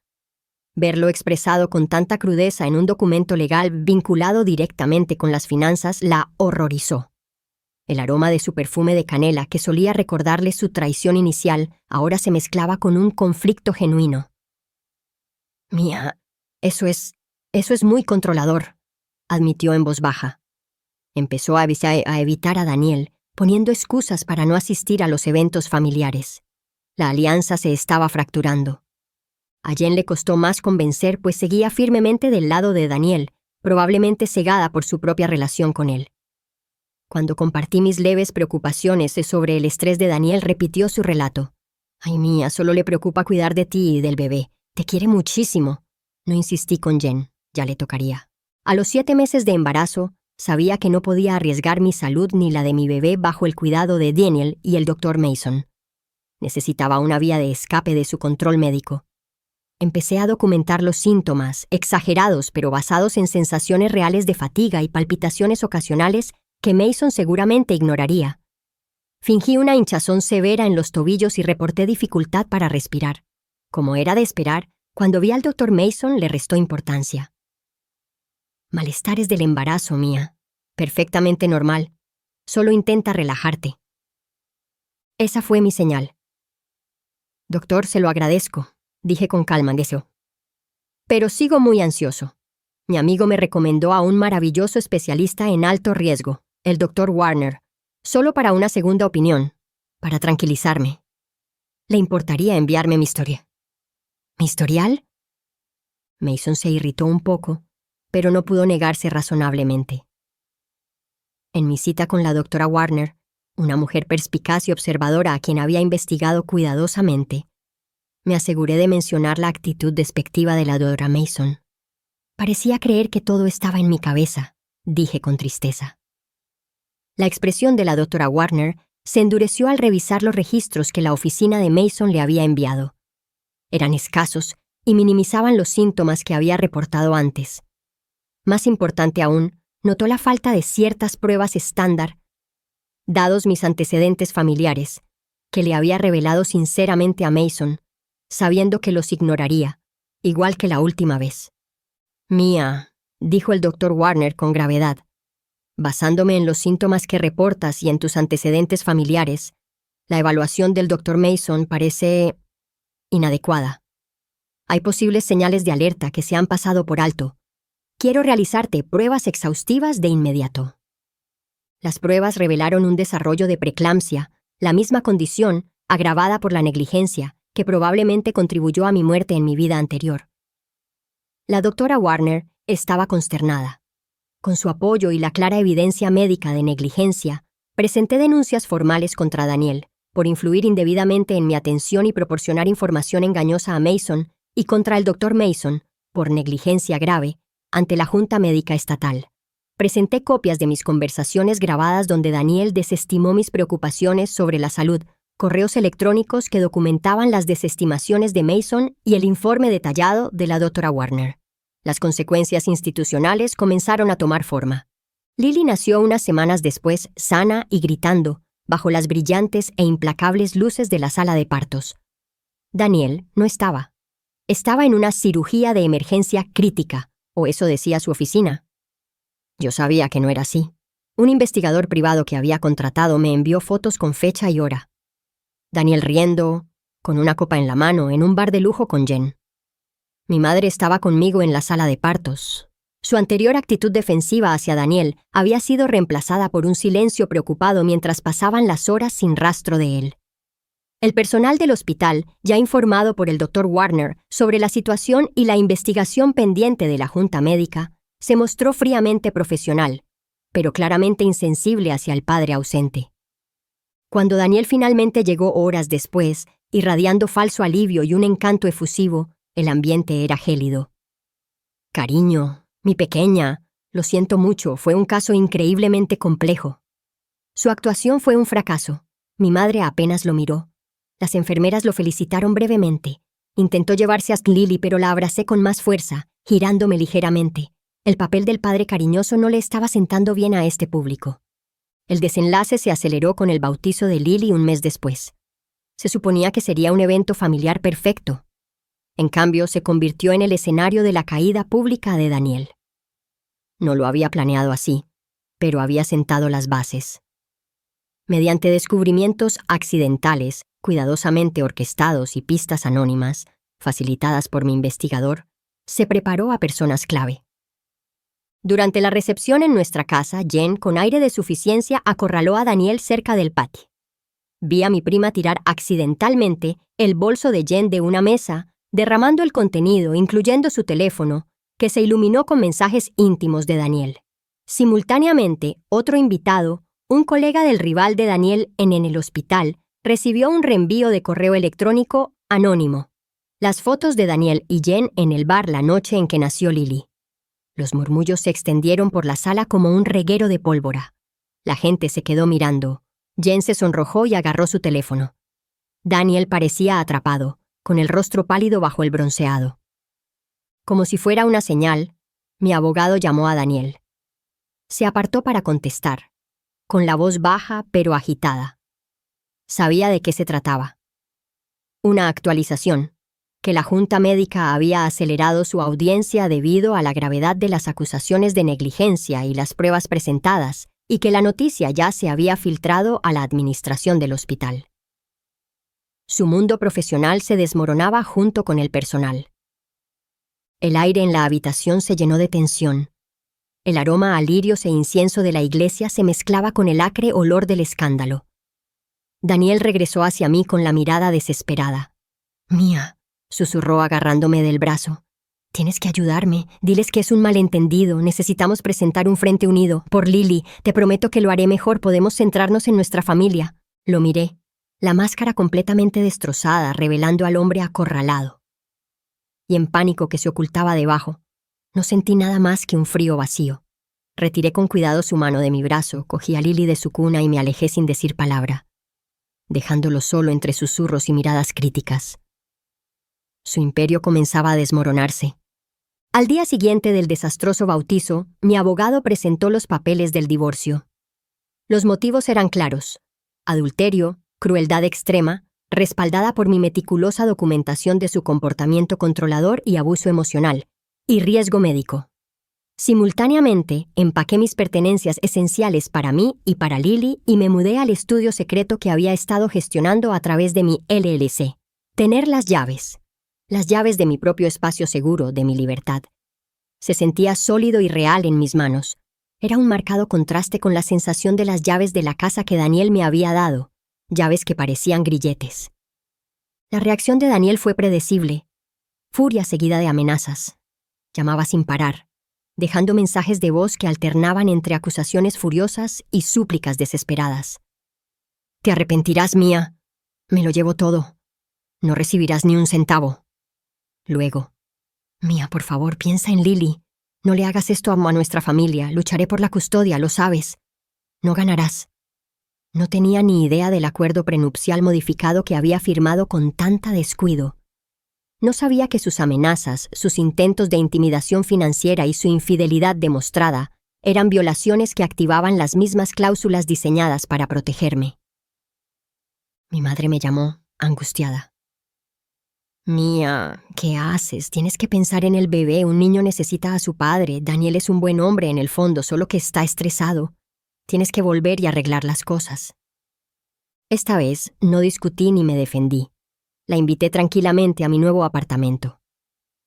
Verlo expresado con tanta crudeza en un documento legal vinculado directamente con las finanzas la horrorizó. El aroma de su perfume de canela, que solía recordarle su traición inicial, ahora se mezclaba con un conflicto genuino. «Mía, eso es muy controlador», admitió en voz baja. Empezó a evitar a Daniel, poniendo excusas para no asistir a los eventos familiares. La alianza se estaba fracturando. A Jen le costó más convencer, pues seguía firmemente del lado de Daniel, probablemente cegada por su propia relación con él. Cuando compartí mis leves preocupaciones sobre el estrés de Daniel, repitió su relato. «Ay, Mía, solo le preocupa cuidar de ti y del bebé. Te quiere muchísimo». No insistí con Jen, ya le tocaría. A los 7 meses de embarazo, sabía que no podía arriesgar mi salud ni la de mi bebé bajo el cuidado de Daniel y el Dr. Mason. Necesitaba una vía de escape de su control médico. Empecé a documentar los síntomas, exagerados pero basados en sensaciones reales de fatiga y palpitaciones ocasionales que Mason seguramente ignoraría. Fingí una hinchazón severa en los tobillos y reporté dificultad para respirar. Como era de esperar, cuando vi al Dr. Mason le restó importancia. «Malestares del embarazo, Mía. Perfectamente normal. Solo intenta relajarte». Esa fue mi señal. «Doctor, se lo agradezco», dije con calma, deseo. «Pero sigo muy ansioso. Mi amigo me recomendó a un maravilloso especialista en alto riesgo, el Dr. Warner, solo para una segunda opinión, para tranquilizarme. ¿Le importaría enviarme mi historia?» «¿Mi historial?» Mason se irritó un poco, pero no pudo negarse razonablemente. En mi cita con la doctora Warner, una mujer perspicaz y observadora a quien había investigado cuidadosamente, me aseguré de mencionar la actitud despectiva de la doctora Mason. «Parecía creer que todo estaba en mi cabeza», dije con tristeza. La expresión de la doctora Warner se endureció al revisar los registros que la oficina de Mason le había enviado. Eran escasos y minimizaban los síntomas que había reportado antes. Más importante aún, notó la falta de ciertas pruebas estándar, dados mis antecedentes familiares, que le había revelado sinceramente a Mason, sabiendo que los ignoraría, igual que la última vez. «Mía», dijo el Dr. Warner con gravedad, «basándome en los síntomas que reportas y en tus antecedentes familiares, la evaluación del Dr. Mason parece inadecuada. Hay posibles señales de alerta que se han pasado por alto, Quiero realizarte pruebas exhaustivas de inmediato. Las pruebas revelaron un desarrollo de preeclampsia, la misma condición, agravada por la negligencia, que probablemente contribuyó a mi muerte en mi vida anterior. La doctora Warner estaba consternada. Con su apoyo y la clara evidencia médica de negligencia, presenté denuncias formales contra Daniel, por influir indebidamente en mi atención y proporcionar información engañosa a Mason, y contra el Dr. Mason, por negligencia grave, ante la Junta Médica Estatal. Presenté copias de mis conversaciones grabadas donde Daniel desestimó mis preocupaciones sobre la salud, correos electrónicos que documentaban las desestimaciones de Mason y el informe detallado de la doctora Warner. Las consecuencias institucionales comenzaron a tomar forma. Lily nació unas semanas después, sana y gritando, bajo las brillantes e implacables luces de la sala de partos. Daniel no estaba. Estaba en una cirugía de emergencia crítica, o eso decía su oficina. Yo sabía que no era así. Un investigador privado que había contratado me envió fotos con fecha y hora. Daniel riendo, con una copa en la mano, en un bar de lujo con Jen. Mi madre estaba conmigo en la sala de partos. Su anterior actitud defensiva hacia Daniel había sido reemplazada por un silencio preocupado mientras pasaban las horas sin rastro de él. El personal del hospital, ya informado por el Dr. Warner sobre la situación y la investigación pendiente de la Junta Médica, se mostró fríamente profesional, pero claramente insensible hacia el padre ausente. Cuando Daniel finalmente llegó horas después, irradiando falso alivio y un encanto efusivo, el ambiente era gélido. Cariño, mi pequeña, lo siento mucho, fue un caso increíblemente complejo. Su actuación fue un fracaso. Mi madre apenas lo miró. Las enfermeras lo felicitaron brevemente. Intentó llevarse a Lily, pero la abracé con más fuerza, girándome ligeramente. El papel del padre cariñoso no le estaba sentando bien a este público. El desenlace se aceleró con el bautizo de Lily un mes después. Se suponía que sería un evento familiar perfecto. En cambio, se convirtió en el escenario de la caída pública de Daniel. No lo había planeado así, pero había sentado las bases. Mediante descubrimientos accidentales, cuidadosamente orquestados y pistas anónimas, facilitadas por mi investigador, se preparó a personas clave. Durante la recepción en nuestra casa, Jen, con aire de suficiencia, acorraló a Daniel cerca del patio. Vi a mi prima tirar accidentalmente el bolso de Jen de una mesa, derramando el contenido, incluyendo su teléfono, que se iluminó con mensajes íntimos de Daniel. Simultáneamente, otro invitado, un colega del rival de Daniel en el hospital, recibió un reenvío de correo electrónico anónimo. Las fotos de Daniel y Jen en el bar la noche en que nació Lily. Los murmullos se extendieron por la sala como un reguero de pólvora. La gente se quedó mirando. Jen se sonrojó y agarró su teléfono. Daniel parecía atrapado, con el rostro pálido bajo el bronceado. Como si fuera una señal, mi abogado llamó a Daniel. Se apartó para contestar, con la voz baja pero agitada. Sabía de qué se trataba. Una actualización, que la Junta Médica había acelerado su audiencia debido a la gravedad de las acusaciones de negligencia y las pruebas presentadas, y que la noticia ya se había filtrado a la administración del hospital. Su mundo profesional se desmoronaba junto con el personal. El aire en la habitación se llenó de tensión. El aroma a lirios e incienso de la iglesia se mezclaba con el acre olor del escándalo. Daniel regresó hacia mí con la mirada desesperada. «Mía», susurró agarrándome del brazo. «Tienes que ayudarme. Diles que es un malentendido. Necesitamos presentar un frente unido. Por Lily. Te prometo que lo haré mejor. Podemos centrarnos en nuestra familia». Lo miré. La máscara completamente destrozada, revelando al hombre acorralado. Y en pánico que se ocultaba debajo, no sentí nada más que un frío vacío. Retiré con cuidado su mano de mi brazo, cogí a Lily de su cuna y me alejé sin decir palabra, dejándolo solo entre susurros y miradas críticas. Su imperio comenzaba a desmoronarse. Al día siguiente del desastroso bautizo, mi abogado presentó los papeles del divorcio. Los motivos eran claros: adulterio, crueldad extrema, respaldada por mi meticulosa documentación de su comportamiento controlador y abuso emocional, y riesgo médico. Simultáneamente, empaqué mis pertenencias esenciales para mí y para Lily y me mudé al estudio secreto que había estado gestionando a través de mi LLC. Tener las llaves de mi propio espacio seguro, de mi libertad. Se sentía sólido y real en mis manos. Era un marcado contraste con la sensación de las llaves de la casa que Daniel me había dado, llaves que parecían grilletes. La reacción de Daniel fue predecible. Furia seguida de amenazas. Llamaba sin parar, dejando mensajes de voz que alternaban entre acusaciones furiosas y súplicas desesperadas. «Te arrepentirás, Mia. Me lo llevo todo. No recibirás ni un centavo». Luego, «Mia, por favor, piensa en Lily. No le hagas esto a nuestra familia. Lucharé por la custodia, lo sabes. No ganarás». No tenía ni idea del acuerdo prenupcial modificado que había firmado con tanta descuido. No sabía que sus amenazas, sus intentos de intimidación financiera y su infidelidad demostrada eran violaciones que activaban las mismas cláusulas diseñadas para protegerme. Mi madre me llamó, angustiada. «Mia, ¿qué haces? Tienes que pensar en el bebé. Un niño necesita a su padre. Daniel es un buen hombre en el fondo, solo que está estresado. Tienes que volver y arreglar las cosas». Esta vez no discutí ni me defendí. La invité tranquilamente a mi nuevo apartamento.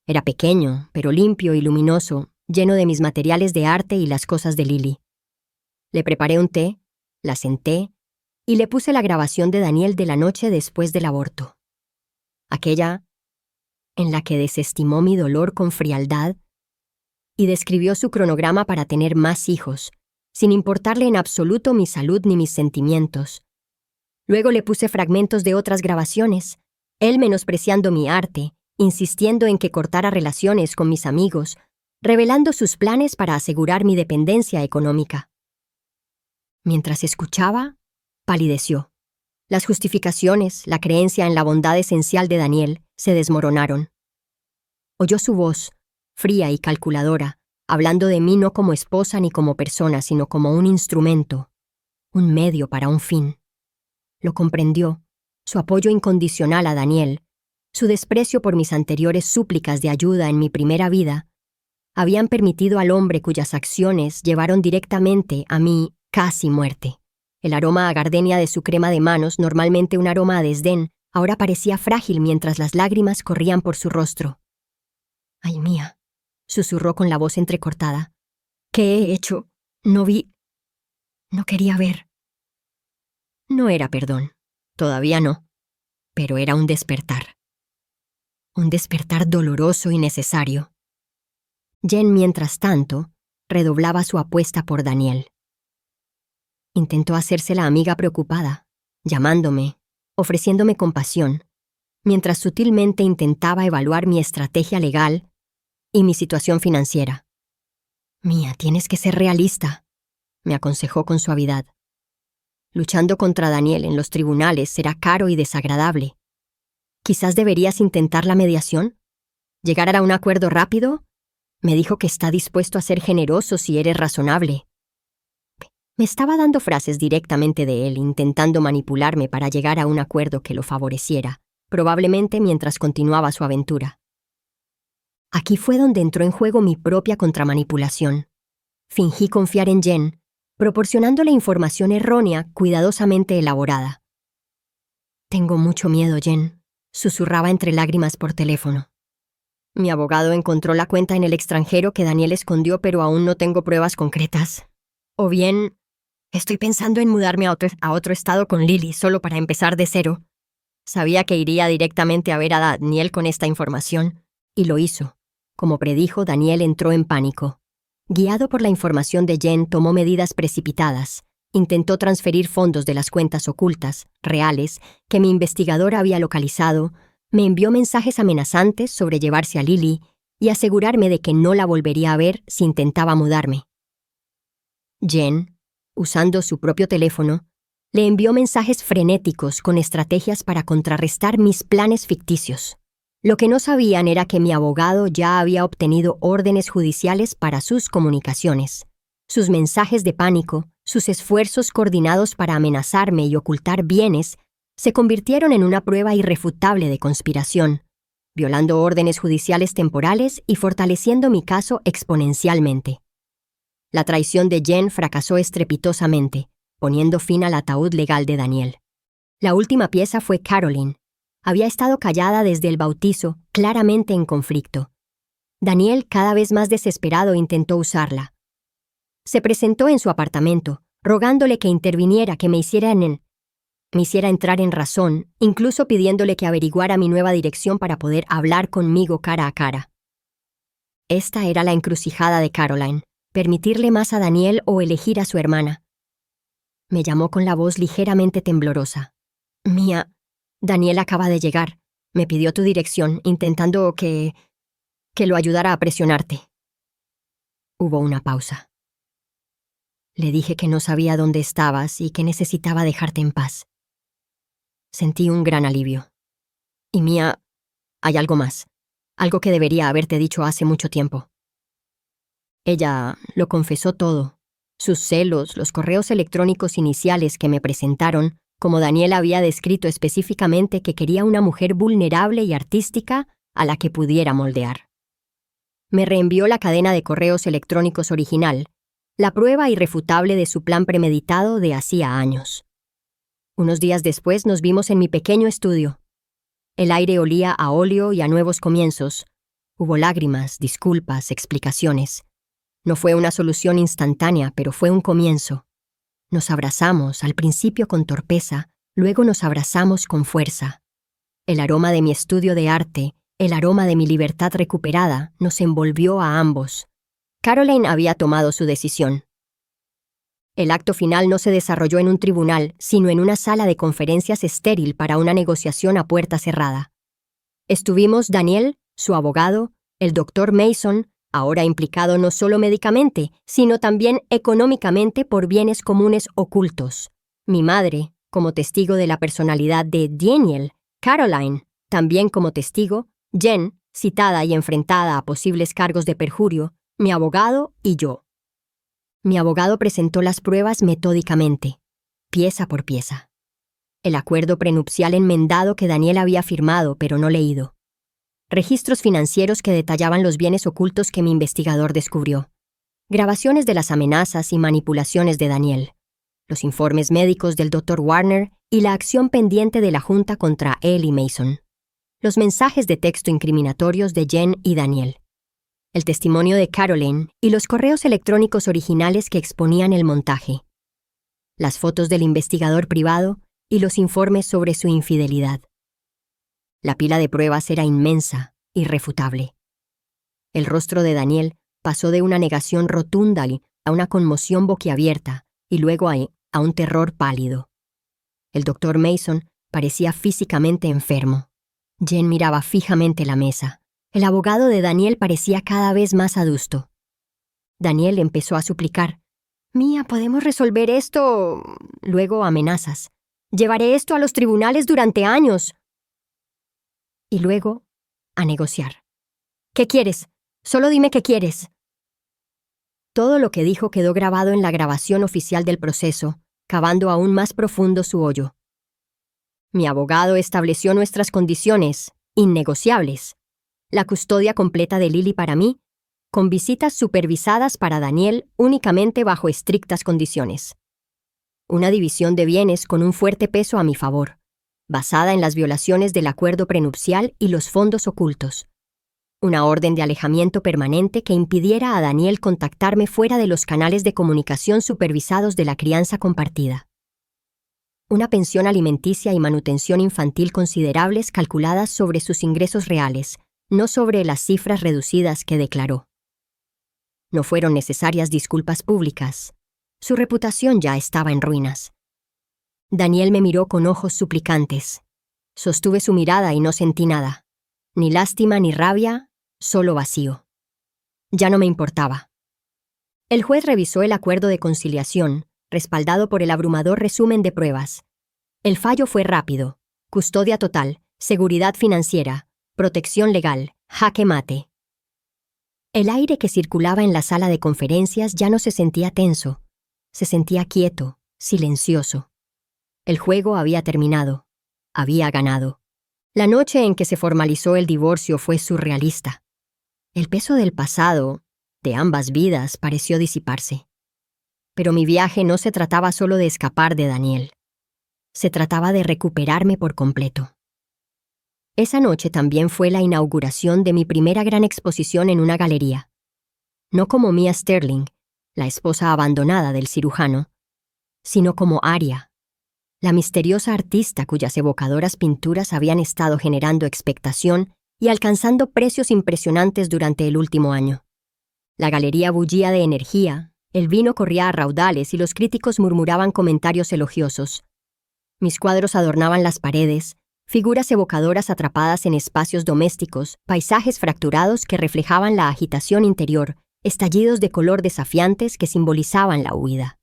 Era pequeño, pero limpio y luminoso, lleno de mis materiales de arte y las cosas de Lily. Le preparé un té, la senté y le puse la grabación de Daniel de la noche después del aborto. Aquella en la que desestimó mi dolor con frialdad y describió su cronograma para tener más hijos, sin importarle en absoluto mi salud ni mis sentimientos. Luego le puse fragmentos de otras grabaciones, él menospreciando mi arte, insistiendo en que cortara relaciones con mis amigos, revelando sus planes para asegurar mi dependencia económica. Mientras escuchaba, palideció. Las justificaciones, la creencia en la bondad esencial de Daniel, se desmoronaron. Oyó su voz, fría y calculadora, hablando de mí no como esposa ni como persona, sino como un instrumento, un medio para un fin. Lo comprendió, su apoyo incondicional a Daniel, su desprecio por mis anteriores súplicas de ayuda en mi primera vida, habían permitido al hombre cuyas acciones llevaron directamente a mi casi muerte. El aroma a gardenia de su crema de manos, normalmente un aroma a desdén, ahora parecía frágil mientras las lágrimas corrían por su rostro. «Ay, Mia», susurró con la voz entrecortada. «¿Qué he hecho? No vi. No quería ver». No era perdón, todavía no, pero era un despertar. Un despertar doloroso y necesario. Jen, mientras tanto, redoblaba su apuesta por Daniel. Intentó hacerse la amiga preocupada, llamándome, ofreciéndome compasión, mientras sutilmente intentaba evaluar mi estrategia legal y mi situación financiera. «Mia, tienes que ser realista», me aconsejó con suavidad. «Luchando contra Daniel en los tribunales será caro y desagradable. Quizás deberías intentar la mediación. ¿Llegar a un acuerdo rápido? Me dijo que está dispuesto a ser generoso si eres razonable». Me estaba dando frases directamente de él, intentando manipularme para llegar a un acuerdo que lo favoreciera, probablemente mientras continuaba su aventura. Aquí fue donde entró en juego mi propia contramanipulación. Fingí confiar en Jen, proporcionándole información errónea cuidadosamente elaborada. «Tengo mucho miedo, Jen», susurraba entre lágrimas por teléfono. «Mi abogado encontró la cuenta en el extranjero que Daniel escondió, pero aún no tengo pruebas concretas. O bien, estoy pensando en mudarme a otro estado con Lily, solo para empezar de cero». Sabía que iría directamente a ver a Daniel con esta información, y lo hizo. Como predijo, Daniel entró en pánico. Guiado por la información de Jen, tomó medidas precipitadas. Intentó transferir fondos de las cuentas ocultas, reales, que mi investigador había localizado, me envió mensajes amenazantes sobre llevarse a Lily y asegurarme de que no la volvería a ver si intentaba mudarme. Jen, usando su propio teléfono, le envió mensajes frenéticos con estrategias para contrarrestar mis planes ficticios. Lo que no sabían era que mi abogado ya había obtenido órdenes judiciales para sus comunicaciones. Sus mensajes de pánico, sus esfuerzos coordinados para amenazarme y ocultar bienes, se convirtieron en una prueba irrefutable de conspiración, violando órdenes judiciales temporales y fortaleciendo mi caso exponencialmente. La traición de Jen fracasó estrepitosamente, poniendo fin al ataúd legal de Daniel. La última pieza fue Caroline. Había estado callada desde el bautizo, claramente en conflicto. Daniel, cada vez más desesperado, intentó usarla. Se presentó en su apartamento, rogándole que interviniera, que me hiciera entrar en razón, incluso pidiéndole que averiguara mi nueva dirección para poder hablar conmigo cara a cara. Esta era la encrucijada de Caroline: permitirle más a Daniel o elegir a su hermana. Me llamó con la voz ligeramente temblorosa. Mía, Daniel acaba de llegar. Me pidió tu dirección, intentando que lo ayudara a presionarte. Hubo una pausa. Le dije que no sabía dónde estabas y que necesitaba dejarte en paz. Sentí un gran alivio. Y Mía, hay algo más. Algo que debería haberte dicho hace mucho tiempo. Ella lo confesó todo. Sus celos, los correos electrónicos iniciales que me presentaron, como Daniel había descrito específicamente que quería una mujer vulnerable y artística a la que pudiera moldear. Me reenvió la cadena de correos electrónicos original, la prueba irrefutable de su plan premeditado de hacía años. Unos días después nos vimos en mi pequeño estudio. El aire olía a óleo y a nuevos comienzos. Hubo lágrimas, disculpas, explicaciones. No fue una solución instantánea, pero fue un comienzo. Nos abrazamos, al principio con torpeza, luego nos abrazamos con fuerza. El aroma de mi estudio de arte, el aroma de mi libertad recuperada, nos envolvió a ambos. Caroline había tomado su decisión. El acto final no se desarrolló en un tribunal, sino en una sala de conferencias estéril para una negociación a puerta cerrada. Estuvimos Daniel, su abogado, el doctor Mason, ahora implicado no solo médicamente, sino también económicamente por bienes comunes ocultos. Mi madre, como testigo de la personalidad de Daniel, Caroline, también como testigo, Jen, citada y enfrentada a posibles cargos de perjurio, mi abogado y yo. Mi abogado presentó las pruebas metódicamente, pieza por pieza. El acuerdo prenupcial enmendado que Daniel había firmado pero no leído. Registros financieros que detallaban los bienes ocultos que mi investigador descubrió. Grabaciones de las amenazas y manipulaciones de Daniel. Los informes médicos del Dr. Warner y la acción pendiente de la Junta contra él y Mason. Los mensajes de texto incriminatorios de Jen y Daniel. El testimonio de Caroline y los correos electrónicos originales que exponían el montaje. Las fotos del investigador privado y los informes sobre su infidelidad. La pila de pruebas era inmensa, irrefutable. El rostro de Daniel pasó de una negación rotunda a una conmoción boquiabierta y luego a un terror pálido. El doctor Mason parecía físicamente enfermo. Jen miraba fijamente la mesa. El abogado de Daniel parecía cada vez más adusto. Daniel empezó a suplicar. Mía, ¿podemos resolver esto? Luego amenazas. Llevaré esto a los tribunales durante años. Y luego, a negociar. ¿Qué quieres? Solo dime qué quieres. Todo lo que dijo quedó grabado en la grabación oficial del proceso, cavando aún más profundo su hoyo. Mi abogado estableció nuestras condiciones, innegociables. La custodia completa de Lily para mí, con visitas supervisadas para Daniel únicamente bajo estrictas condiciones. Una división de bienes con un fuerte peso a mi favor, basada en las violaciones del acuerdo prenupcial y los fondos ocultos. Una orden de alejamiento permanente que impidiera a Daniel contactarme fuera de los canales de comunicación supervisados de la crianza compartida. Una pensión alimenticia y manutención infantil considerables calculadas sobre sus ingresos reales, no sobre las cifras reducidas que declaró. No fueron necesarias disculpas públicas. Su reputación ya estaba en ruinas. Daniel me miró con ojos suplicantes. Sostuve su mirada y no sentí nada. Ni lástima ni rabia, solo vacío. Ya no me importaba. El juez revisó el acuerdo de conciliación, respaldado por el abrumador resumen de pruebas. El fallo fue rápido: custodia total, seguridad financiera, protección legal, jaque mate. El aire que circulaba en la sala de conferencias ya no se sentía tenso, se sentía quieto, silencioso. El juego había terminado, había ganado. La noche en que se formalizó el divorcio fue surrealista. El peso del pasado, de ambas vidas, pareció disiparse. Pero mi viaje no se trataba solo de escapar de Daniel. Se trataba de recuperarme por completo. Esa noche también fue la inauguración de mi primera gran exposición en una galería. No como Mia Sterling, la esposa abandonada del cirujano, sino como Aria, la misteriosa artista cuyas evocadoras pinturas habían estado generando expectación y alcanzando precios impresionantes durante el último año. La galería bullía de energía, el vino corría a raudales y los críticos murmuraban comentarios elogiosos. Mis cuadros adornaban las paredes, figuras evocadoras atrapadas en espacios domésticos, paisajes fracturados que reflejaban la agitación interior, estallidos de color desafiantes que simbolizaban la huida.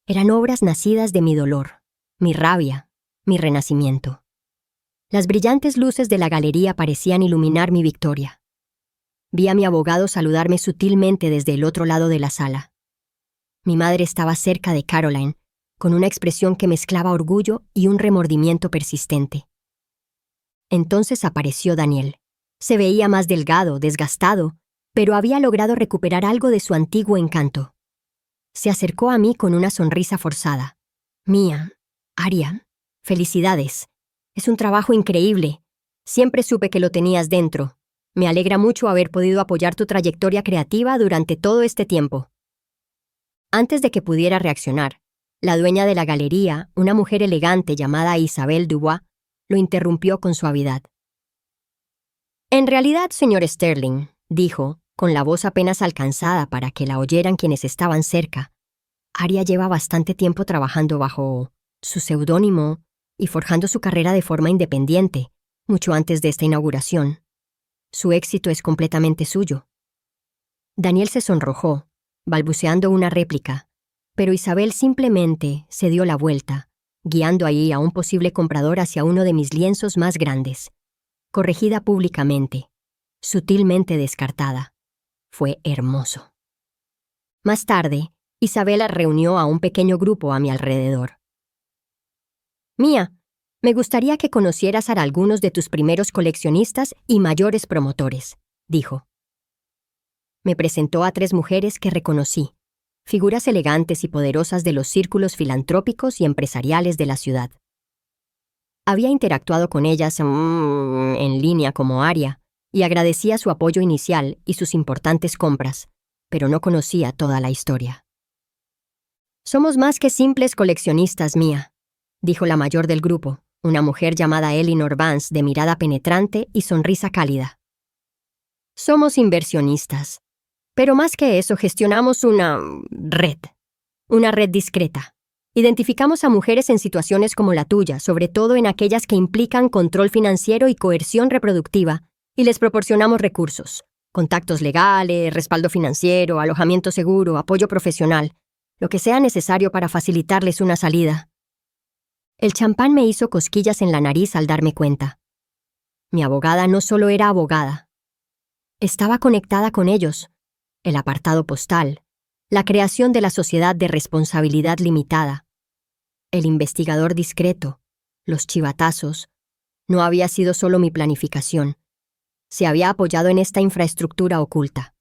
Eran obras nacidas de mi dolor, mi rabia, mi renacimiento. Las brillantes luces de la galería parecían iluminar mi victoria. Vi a mi abogado saludarme sutilmente desde el otro lado de la sala. Mi madre estaba cerca de Caroline, con una expresión que mezclaba orgullo y un remordimiento persistente. Entonces apareció Daniel. Se veía más delgado, desgastado, pero había logrado recuperar algo de su antiguo encanto. Se acercó a mí con una sonrisa forzada. Mía, Aria, felicidades. Es un trabajo increíble. Siempre supe que lo tenías dentro. Me alegra mucho haber podido apoyar tu trayectoria creativa durante todo este tiempo. Antes de que pudiera reaccionar, la dueña de la galería, una mujer elegante llamada Isabelle Dubois, lo interrumpió con suavidad. En realidad, señor Sterling, dijo, con la voz apenas alcanzada para que la oyeran quienes estaban cerca, Aria lleva bastante tiempo trabajando bajo su seudónimo y forjando su carrera de forma independiente, mucho antes de esta inauguración. Su éxito es completamente suyo. Daniel se sonrojó, balbuceando una réplica, pero Isabel simplemente se dio la vuelta, guiando ahí a un posible comprador hacia uno de mis lienzos más grandes. Corregida públicamente, sutilmente descartada. Fue hermoso. Más tarde, Isabela reunió a un pequeño grupo a mi alrededor. Mía, me gustaría que conocieras a algunos de tus primeros coleccionistas y mayores promotores, dijo. Me presentó a 3 mujeres que reconocí, figuras elegantes y poderosas de los círculos filantrópicos y empresariales de la ciudad. Había interactuado con ellas en línea como Aria y agradecía su apoyo inicial y sus importantes compras, pero no conocía toda la historia. Somos más que simples coleccionistas, Mía, dijo la mayor del grupo, una mujer llamada Eleanor Vance de mirada penetrante y sonrisa cálida. Somos inversionistas, pero más que eso gestionamos una red discreta. Identificamos a mujeres en situaciones como la tuya, sobre todo en aquellas que implican control financiero y coerción reproductiva, y les proporcionamos recursos, contactos legales, respaldo financiero, alojamiento seguro, apoyo profesional, lo que sea necesario para facilitarles una salida. El champán me hizo cosquillas en la nariz al darme cuenta. Mi abogada no solo era abogada. Estaba conectada con ellos, el apartado postal, la creación de la sociedad de responsabilidad limitada, el investigador discreto, los chivatazos. No había sido solo mi planificación. Se había apoyado en esta infraestructura oculta.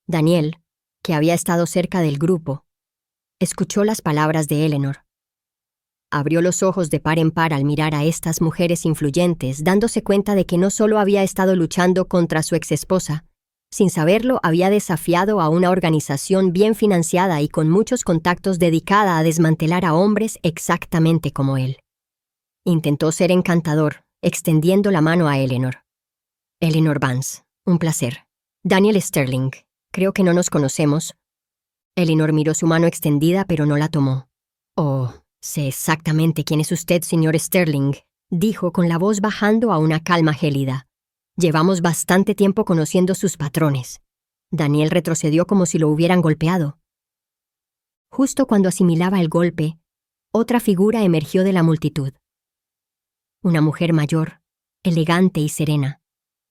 Daniel, que había estado cerca del grupo, escuchó las palabras de Eleanor. Abrió los ojos de par en par al mirar a estas mujeres influyentes, dándose cuenta de que no solo había estado luchando contra su exesposa, sin saberlo había desafiado a una organización bien financiada y con muchos contactos dedicada a desmantelar a hombres exactamente como él. Intentó ser encantador, extendiendo la mano a Eleanor. Eleanor Vance, un placer. Daniel Sterling, creo que no nos conocemos. Eleanor miró su mano extendida pero no la tomó. Oh, sé exactamente quién es usted, señor Sterling, dijo con la voz bajando a una calma gélida. Llevamos bastante tiempo conociendo sus patrones. Daniel retrocedió como si lo hubieran golpeado. Justo cuando asimilaba el golpe, otra figura emergió de la multitud. Una mujer mayor, elegante y serena,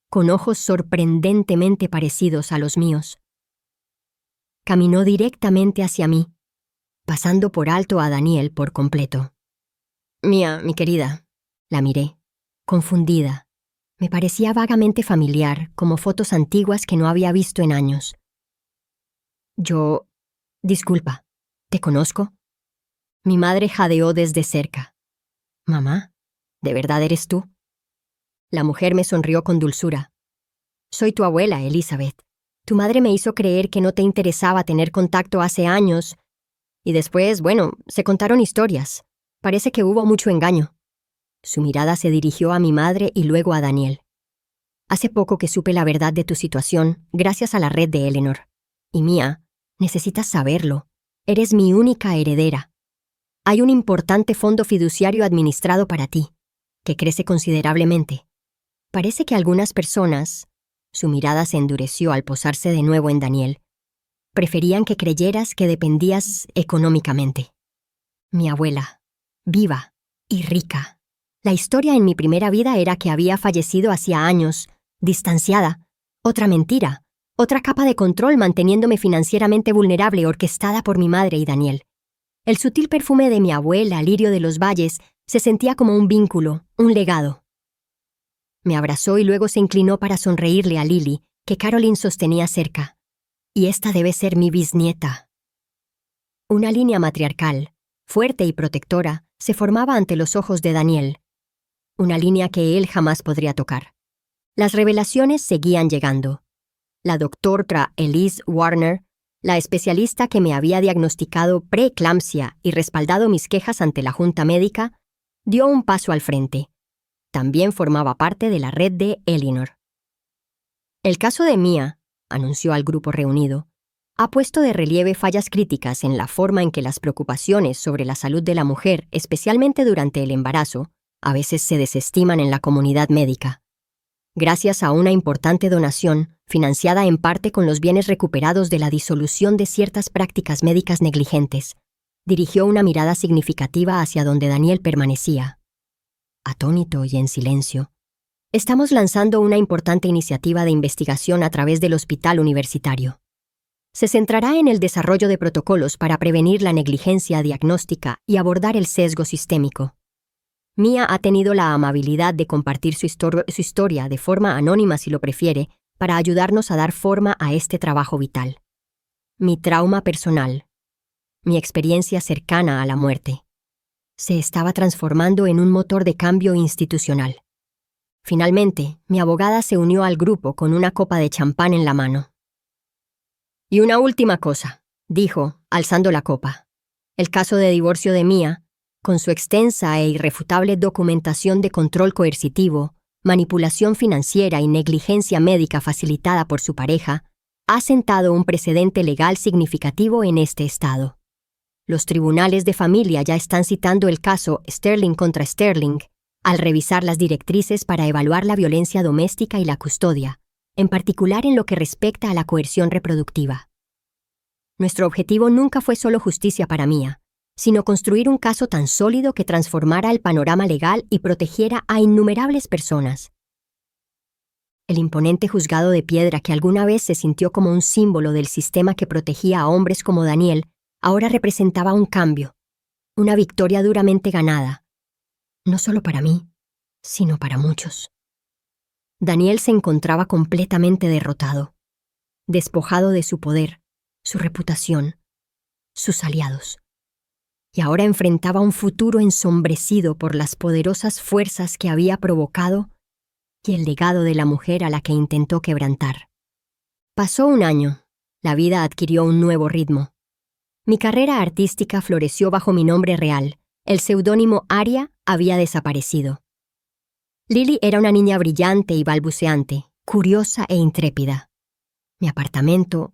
con ojos sorprendentemente parecidos a los míos. Caminó directamente hacia mí, pasando por alto a Daniel por completo. Mía, mi querida, la miré, confundida. Me parecía vagamente familiar, como fotos antiguas que no había visto en años. Disculpa, ¿te conozco? Mi madre jadeó desde cerca. Mamá, ¿de verdad eres tú? La mujer me sonrió con dulzura. Soy tu abuela, Elizabeth. Tu madre me hizo creer que no te interesaba tener contacto hace años. Y después, bueno, se contaron historias. Parece que hubo mucho engaño. Su mirada se dirigió a mi madre y luego a Daniel. Hace poco que supe la verdad de tu situación, gracias a la red de Eleanor. Y Mia, necesitas saberlo. Eres mi única heredera. Hay un importante fondo fiduciario administrado para ti, que crece considerablemente. Parece que algunas personas, su mirada se endureció al posarse de nuevo en Daniel, preferían que creyeras que dependías económicamente. Mi abuela, viva y rica. La historia en mi primera vida era que había fallecido hacía años, distanciada. Otra mentira, otra capa de control manteniéndome financieramente vulnerable orquestada por mi madre y Daniel. El sutil perfume de mi abuela, Lirio de los Valles, se sentía como un vínculo, un legado. Me abrazó y luego se inclinó para sonreírle a Lily, que Caroline sostenía cerca. Y esta debe ser mi bisnieta. Una línea matriarcal, fuerte y protectora, se formaba ante los ojos de Daniel. Una línea que él jamás podría tocar. Las revelaciones seguían llegando. La doctora Elise Warner, la especialista que me había diagnosticado preeclampsia y respaldado mis quejas ante la junta médica, dio un paso al frente. También formaba parte de la red de Eleanor. El caso de Mia, anunció al grupo reunido, ha puesto de relieve fallas críticas en la forma en que las preocupaciones sobre la salud de la mujer, especialmente durante el embarazo, a veces se desestiman en la comunidad médica. Gracias a una importante donación, financiada en parte con los bienes recuperados de la disolución de ciertas prácticas médicas negligentes, dirigió una mirada significativa hacia donde Daniel permanecía. Atónito y en silencio. Estamos lanzando una importante iniciativa de investigación a través del hospital universitario. Se centrará en el desarrollo de protocolos para prevenir la negligencia diagnóstica y abordar el sesgo sistémico. Mia ha tenido la amabilidad de compartir su historia de forma anónima si lo prefiere, para ayudarnos a dar forma a este trabajo vital. Mi trauma personal, mi experiencia cercana a la muerte, se estaba transformando en un motor de cambio institucional. Finalmente, mi abogada se unió al grupo con una copa de champán en la mano. Y una última cosa, dijo, alzando la copa. El caso de divorcio de Mia, con su extensa e irrefutable documentación de control coercitivo, manipulación financiera y negligencia médica facilitada por su pareja, ha sentado un precedente legal significativo en este estado. Los tribunales de familia ya están citando el caso Sterling contra Sterling, al revisar las directrices para evaluar la violencia doméstica y la custodia, en particular en lo que respecta a la coerción reproductiva. Nuestro objetivo nunca fue solo justicia para Mia, sino construir un caso tan sólido que transformara el panorama legal y protegiera a innumerables personas. El imponente juzgado de piedra que alguna vez se sintió como un símbolo del sistema que protegía a hombres como Daniel, ahora representaba un cambio, una victoria duramente ganada, no solo para mí, sino para muchos. Daniel se encontraba completamente derrotado, despojado de su poder, su reputación, sus aliados. Y ahora enfrentaba un futuro ensombrecido por las poderosas fuerzas que había provocado y el legado de la mujer a la que intentó quebrantar. Pasó un año. La vida adquirió un nuevo ritmo. Mi carrera artística floreció bajo mi nombre real. El seudónimo Aria había desaparecido. Lily era una niña brillante y balbuceante, curiosa e intrépida. Mi apartamento,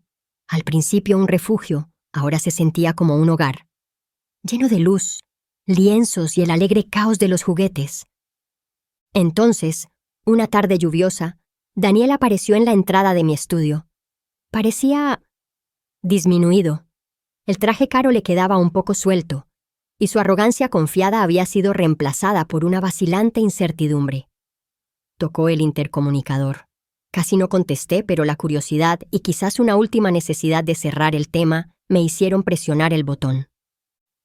al principio un refugio, ahora se sentía como un hogar, lleno de luz, lienzos y el alegre caos de los juguetes. Entonces, una tarde lluviosa, Daniel apareció en la entrada de mi estudio. Parecía disminuido. El traje caro le quedaba un poco suelto, y su arrogancia confiada había sido reemplazada por una vacilante incertidumbre. Tocó el intercomunicador. Casi no contesté, pero la curiosidad y quizás una última necesidad de cerrar el tema me hicieron presionar el botón.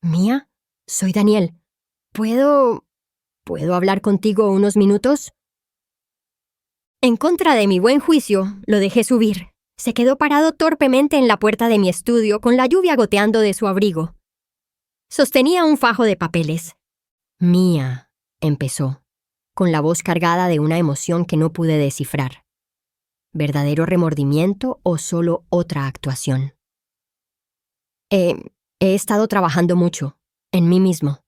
«Mia, soy Daniel. ¿Puedo hablar contigo unos minutos?» En contra de mi buen juicio, lo dejé subir. Se quedó parado torpemente en la puerta de mi estudio con la lluvia goteando de su abrigo. Sostenía un fajo de papeles. «Mia», empezó. con la voz cargada de una emoción que no pude descifrar. ¿Verdadero remordimiento o solo otra actuación? He estado trabajando mucho, en mí mismo.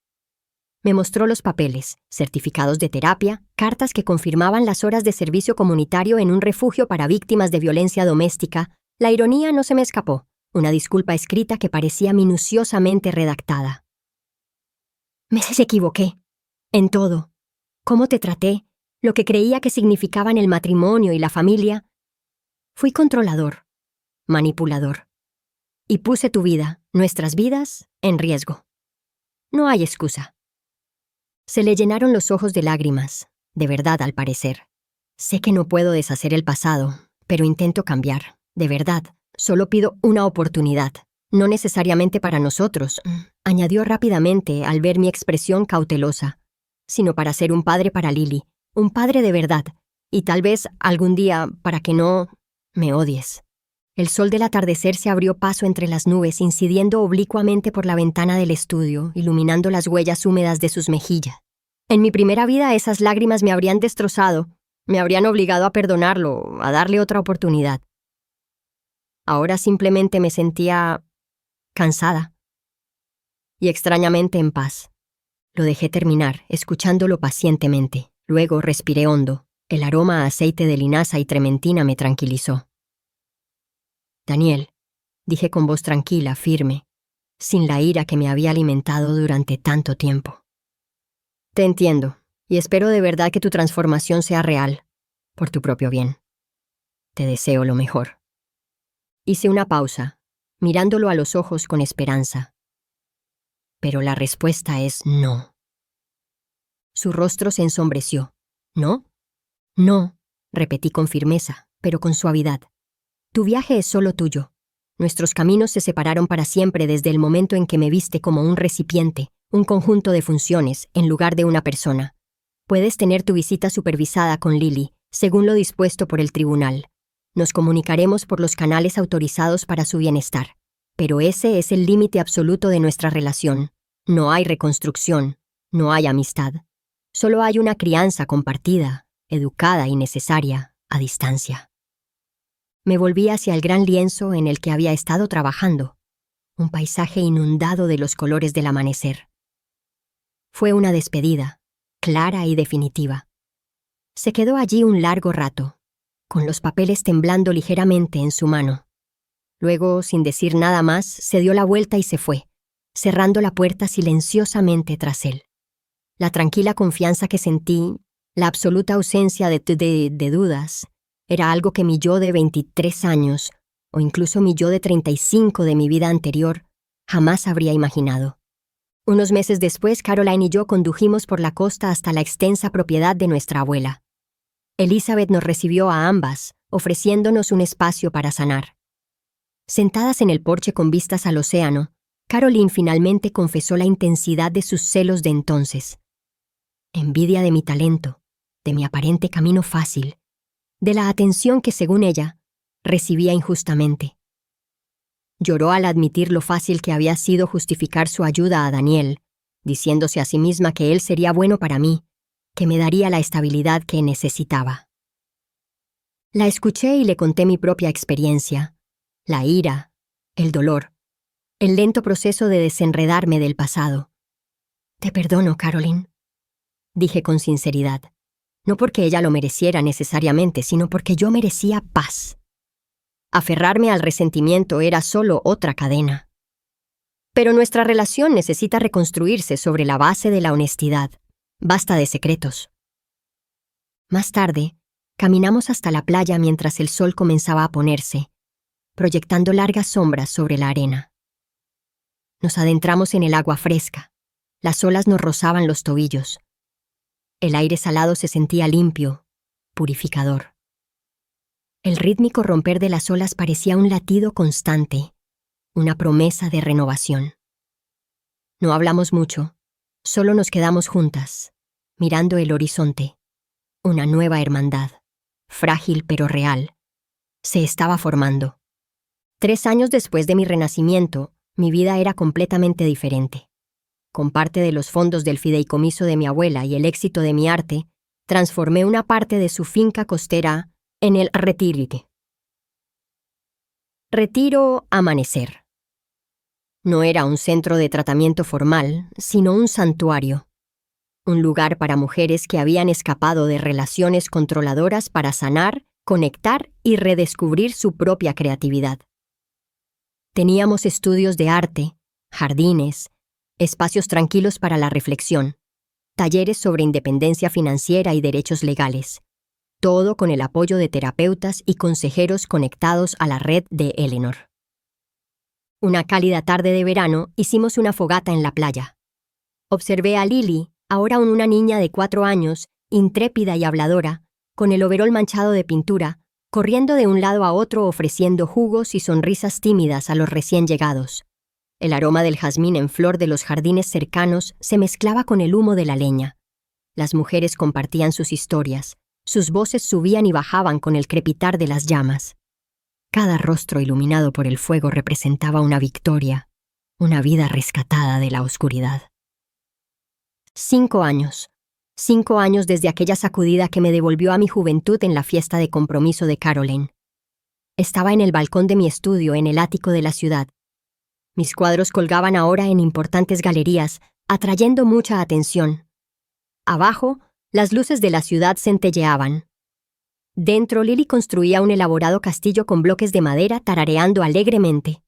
Me mostró los papeles, certificados de terapia, cartas que confirmaban las horas de servicio comunitario en un refugio para víctimas de violencia doméstica. La ironía no se me escapó, una disculpa escrita que parecía minuciosamente redactada. Me equivoqué. En todo. Cómo te traté, lo que creía que significaban el matrimonio y la familia. Fui controlador, manipulador. Y puse tu vida, nuestras vidas, en riesgo. No hay excusa. Se le llenaron los ojos de lágrimas, de verdad al parecer. Sé que no puedo deshacer el pasado, pero intento cambiar, de verdad. Solo pido una oportunidad, no necesariamente para nosotros, añadió rápidamente al ver mi expresión cautelosa, sino para ser un padre para Lily, un padre de verdad, y tal vez algún día para que no me odies. El sol del atardecer se abrió paso entre las nubes, incidiendo oblicuamente por la ventana del estudio, iluminando las huellas húmedas de sus mejillas. En mi primera vida esas lágrimas me habrían destrozado, me habrían obligado a perdonarlo, a darle otra oportunidad. Ahora simplemente me sentía cansada y extrañamente en paz. Lo dejé terminar, escuchándolo pacientemente. Luego respiré hondo. El aroma a aceite de linaza y trementina me tranquilizó. Daniel, dije con voz tranquila, firme, sin la ira que me había alimentado durante tanto tiempo. Te entiendo, y espero de verdad que tu transformación sea real, por tu propio bien. Te deseo lo mejor. Hice una pausa, mirándolo a los ojos con esperanza. Pero la respuesta es no. Su rostro se ensombreció. ¿No? No, repetí con firmeza, pero con suavidad. Tu viaje es solo tuyo. Nuestros caminos se separaron para siempre desde el momento en que me viste como un recipiente, un conjunto de funciones, en lugar de una persona. Puedes tener tu visita supervisada con Lily, según lo dispuesto por el tribunal. Nos comunicaremos por los canales autorizados para su bienestar. Pero ese es el límite absoluto de nuestra relación. No hay reconstrucción, no hay amistad. Solo hay una crianza compartida, educada y necesaria, a distancia. Me volví hacia el gran lienzo en el que había estado trabajando, un paisaje inundado de los colores del amanecer. Fue una despedida, clara y definitiva. Se quedó allí un largo rato, con los papeles temblando ligeramente en su mano. Luego, sin decir nada más, se dio la vuelta y se fue, cerrando la puerta silenciosamente tras él. La tranquila confianza que sentí, la absoluta ausencia de dudas, era algo que mi yo de 23 años, o incluso mi yo de 35 de mi vida anterior, jamás habría imaginado. Unos meses después, Caroline y yo condujimos por la costa hasta la extensa propiedad de nuestra abuela. Elizabeth nos recibió a ambas, ofreciéndonos un espacio para sanar. Sentadas en el porche con vistas al océano, Caroline finalmente confesó la intensidad de sus celos de entonces. Envidia de mi talento, de mi aparente camino fácil, de la atención que, según ella, recibía injustamente. Lloró al admitir lo fácil que había sido justificar su ayuda a Daniel, diciéndose a sí misma que él sería bueno para mí, que me daría la estabilidad que necesitaba. La escuché y le conté mi propia experiencia, la ira, el dolor, el lento proceso de desenredarme del pasado. Te perdono, Caroline, dije con sinceridad. No porque ella lo mereciera necesariamente, sino porque yo merecía paz. Aferrarme al resentimiento era solo otra cadena. Pero nuestra relación necesita reconstruirse sobre la base de la honestidad. Basta de secretos. Más tarde, caminamos hasta la playa mientras el sol comenzaba a ponerse, proyectando largas sombras sobre la arena. Nos adentramos en el agua fresca. Las olas nos rozaban los tobillos. El aire salado se sentía limpio, purificador. El rítmico romper de las olas parecía un latido constante, una promesa de renovación. No hablamos mucho, solo nos quedamos juntas, mirando el horizonte. Una nueva hermandad, frágil pero real, se estaba formando. 3 años después de mi renacimiento, mi vida era completamente diferente. Con parte de los fondos del fideicomiso de mi abuela y el éxito de mi arte, transformé una parte de su finca costera en el Retiro. Retiro Amanecer. No era un centro de tratamiento formal, sino un santuario. Un lugar para mujeres que habían escapado de relaciones controladoras para sanar, conectar y redescubrir su propia creatividad. Teníamos estudios de arte, jardines, espacios tranquilos para la reflexión, talleres sobre independencia financiera y derechos legales, todo con el apoyo de terapeutas y consejeros conectados a la red de Eleanor. Una cálida tarde de verano hicimos una fogata en la playa. Observé a Lily, ahora una niña de 4 años, intrépida y habladora, con el overol manchado de pintura, corriendo de un lado a otro ofreciendo jugos y sonrisas tímidas a los recién llegados. El aroma del jazmín en flor de los jardines cercanos se mezclaba con el humo de la leña. Las mujeres compartían sus historias, sus voces subían y bajaban con el crepitar de las llamas. Cada rostro iluminado por el fuego representaba una victoria, una vida rescatada de la oscuridad. 5 años. 5 años desde aquella sacudida que me devolvió a mi juventud en la fiesta de compromiso de Caroline. Estaba en el balcón de mi estudio en el ático de la ciudad. Mis cuadros colgaban ahora en importantes galerías, atrayendo mucha atención. Abajo, las luces de la ciudad centelleaban. Dentro, Lily construía un elaborado castillo con bloques de madera tarareando alegremente.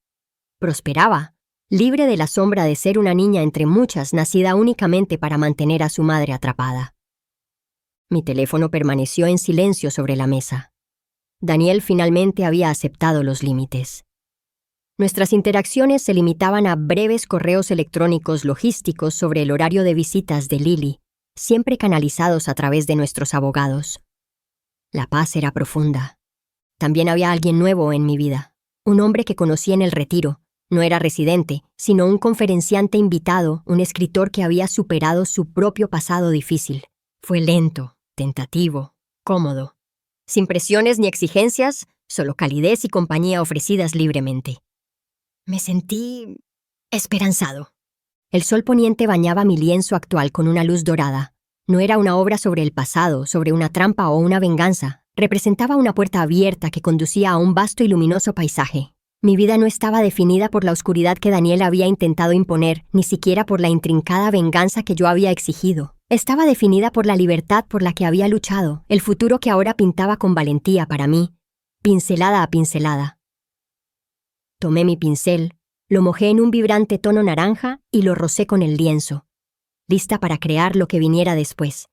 Prosperaba, libre de la sombra de ser una niña entre muchas nacida únicamente para mantener a su madre atrapada. Mi teléfono permaneció en silencio sobre la mesa. Daniel finalmente había aceptado los límites. Nuestras interacciones se limitaban a breves correos electrónicos logísticos sobre el horario de visitas de Lily, siempre canalizados a través de nuestros abogados. La paz era profunda. También había alguien nuevo en mi vida, un hombre que conocí en el Retiro. No era residente, sino un conferenciante invitado, un escritor que había superado su propio pasado difícil. Fue lento, tentativo, cómodo. Sin presiones ni exigencias, solo calidez y compañía ofrecidas libremente. Me sentí esperanzado. El sol poniente bañaba mi lienzo actual con una luz dorada. No era una obra sobre el pasado, sobre una trampa o una venganza. Representaba una puerta abierta que conducía a un vasto y luminoso paisaje. Mi vida no estaba definida por la oscuridad que Daniel había intentado imponer, ni siquiera por la intrincada venganza que yo había exigido. Estaba definida por la libertad por la que había luchado, el futuro que ahora pintaba con valentía para mí, pincelada a pincelada. Tomé mi pincel, lo mojé en un vibrante tono naranja y lo rocé con el lienzo, lista para crear lo que viniera después.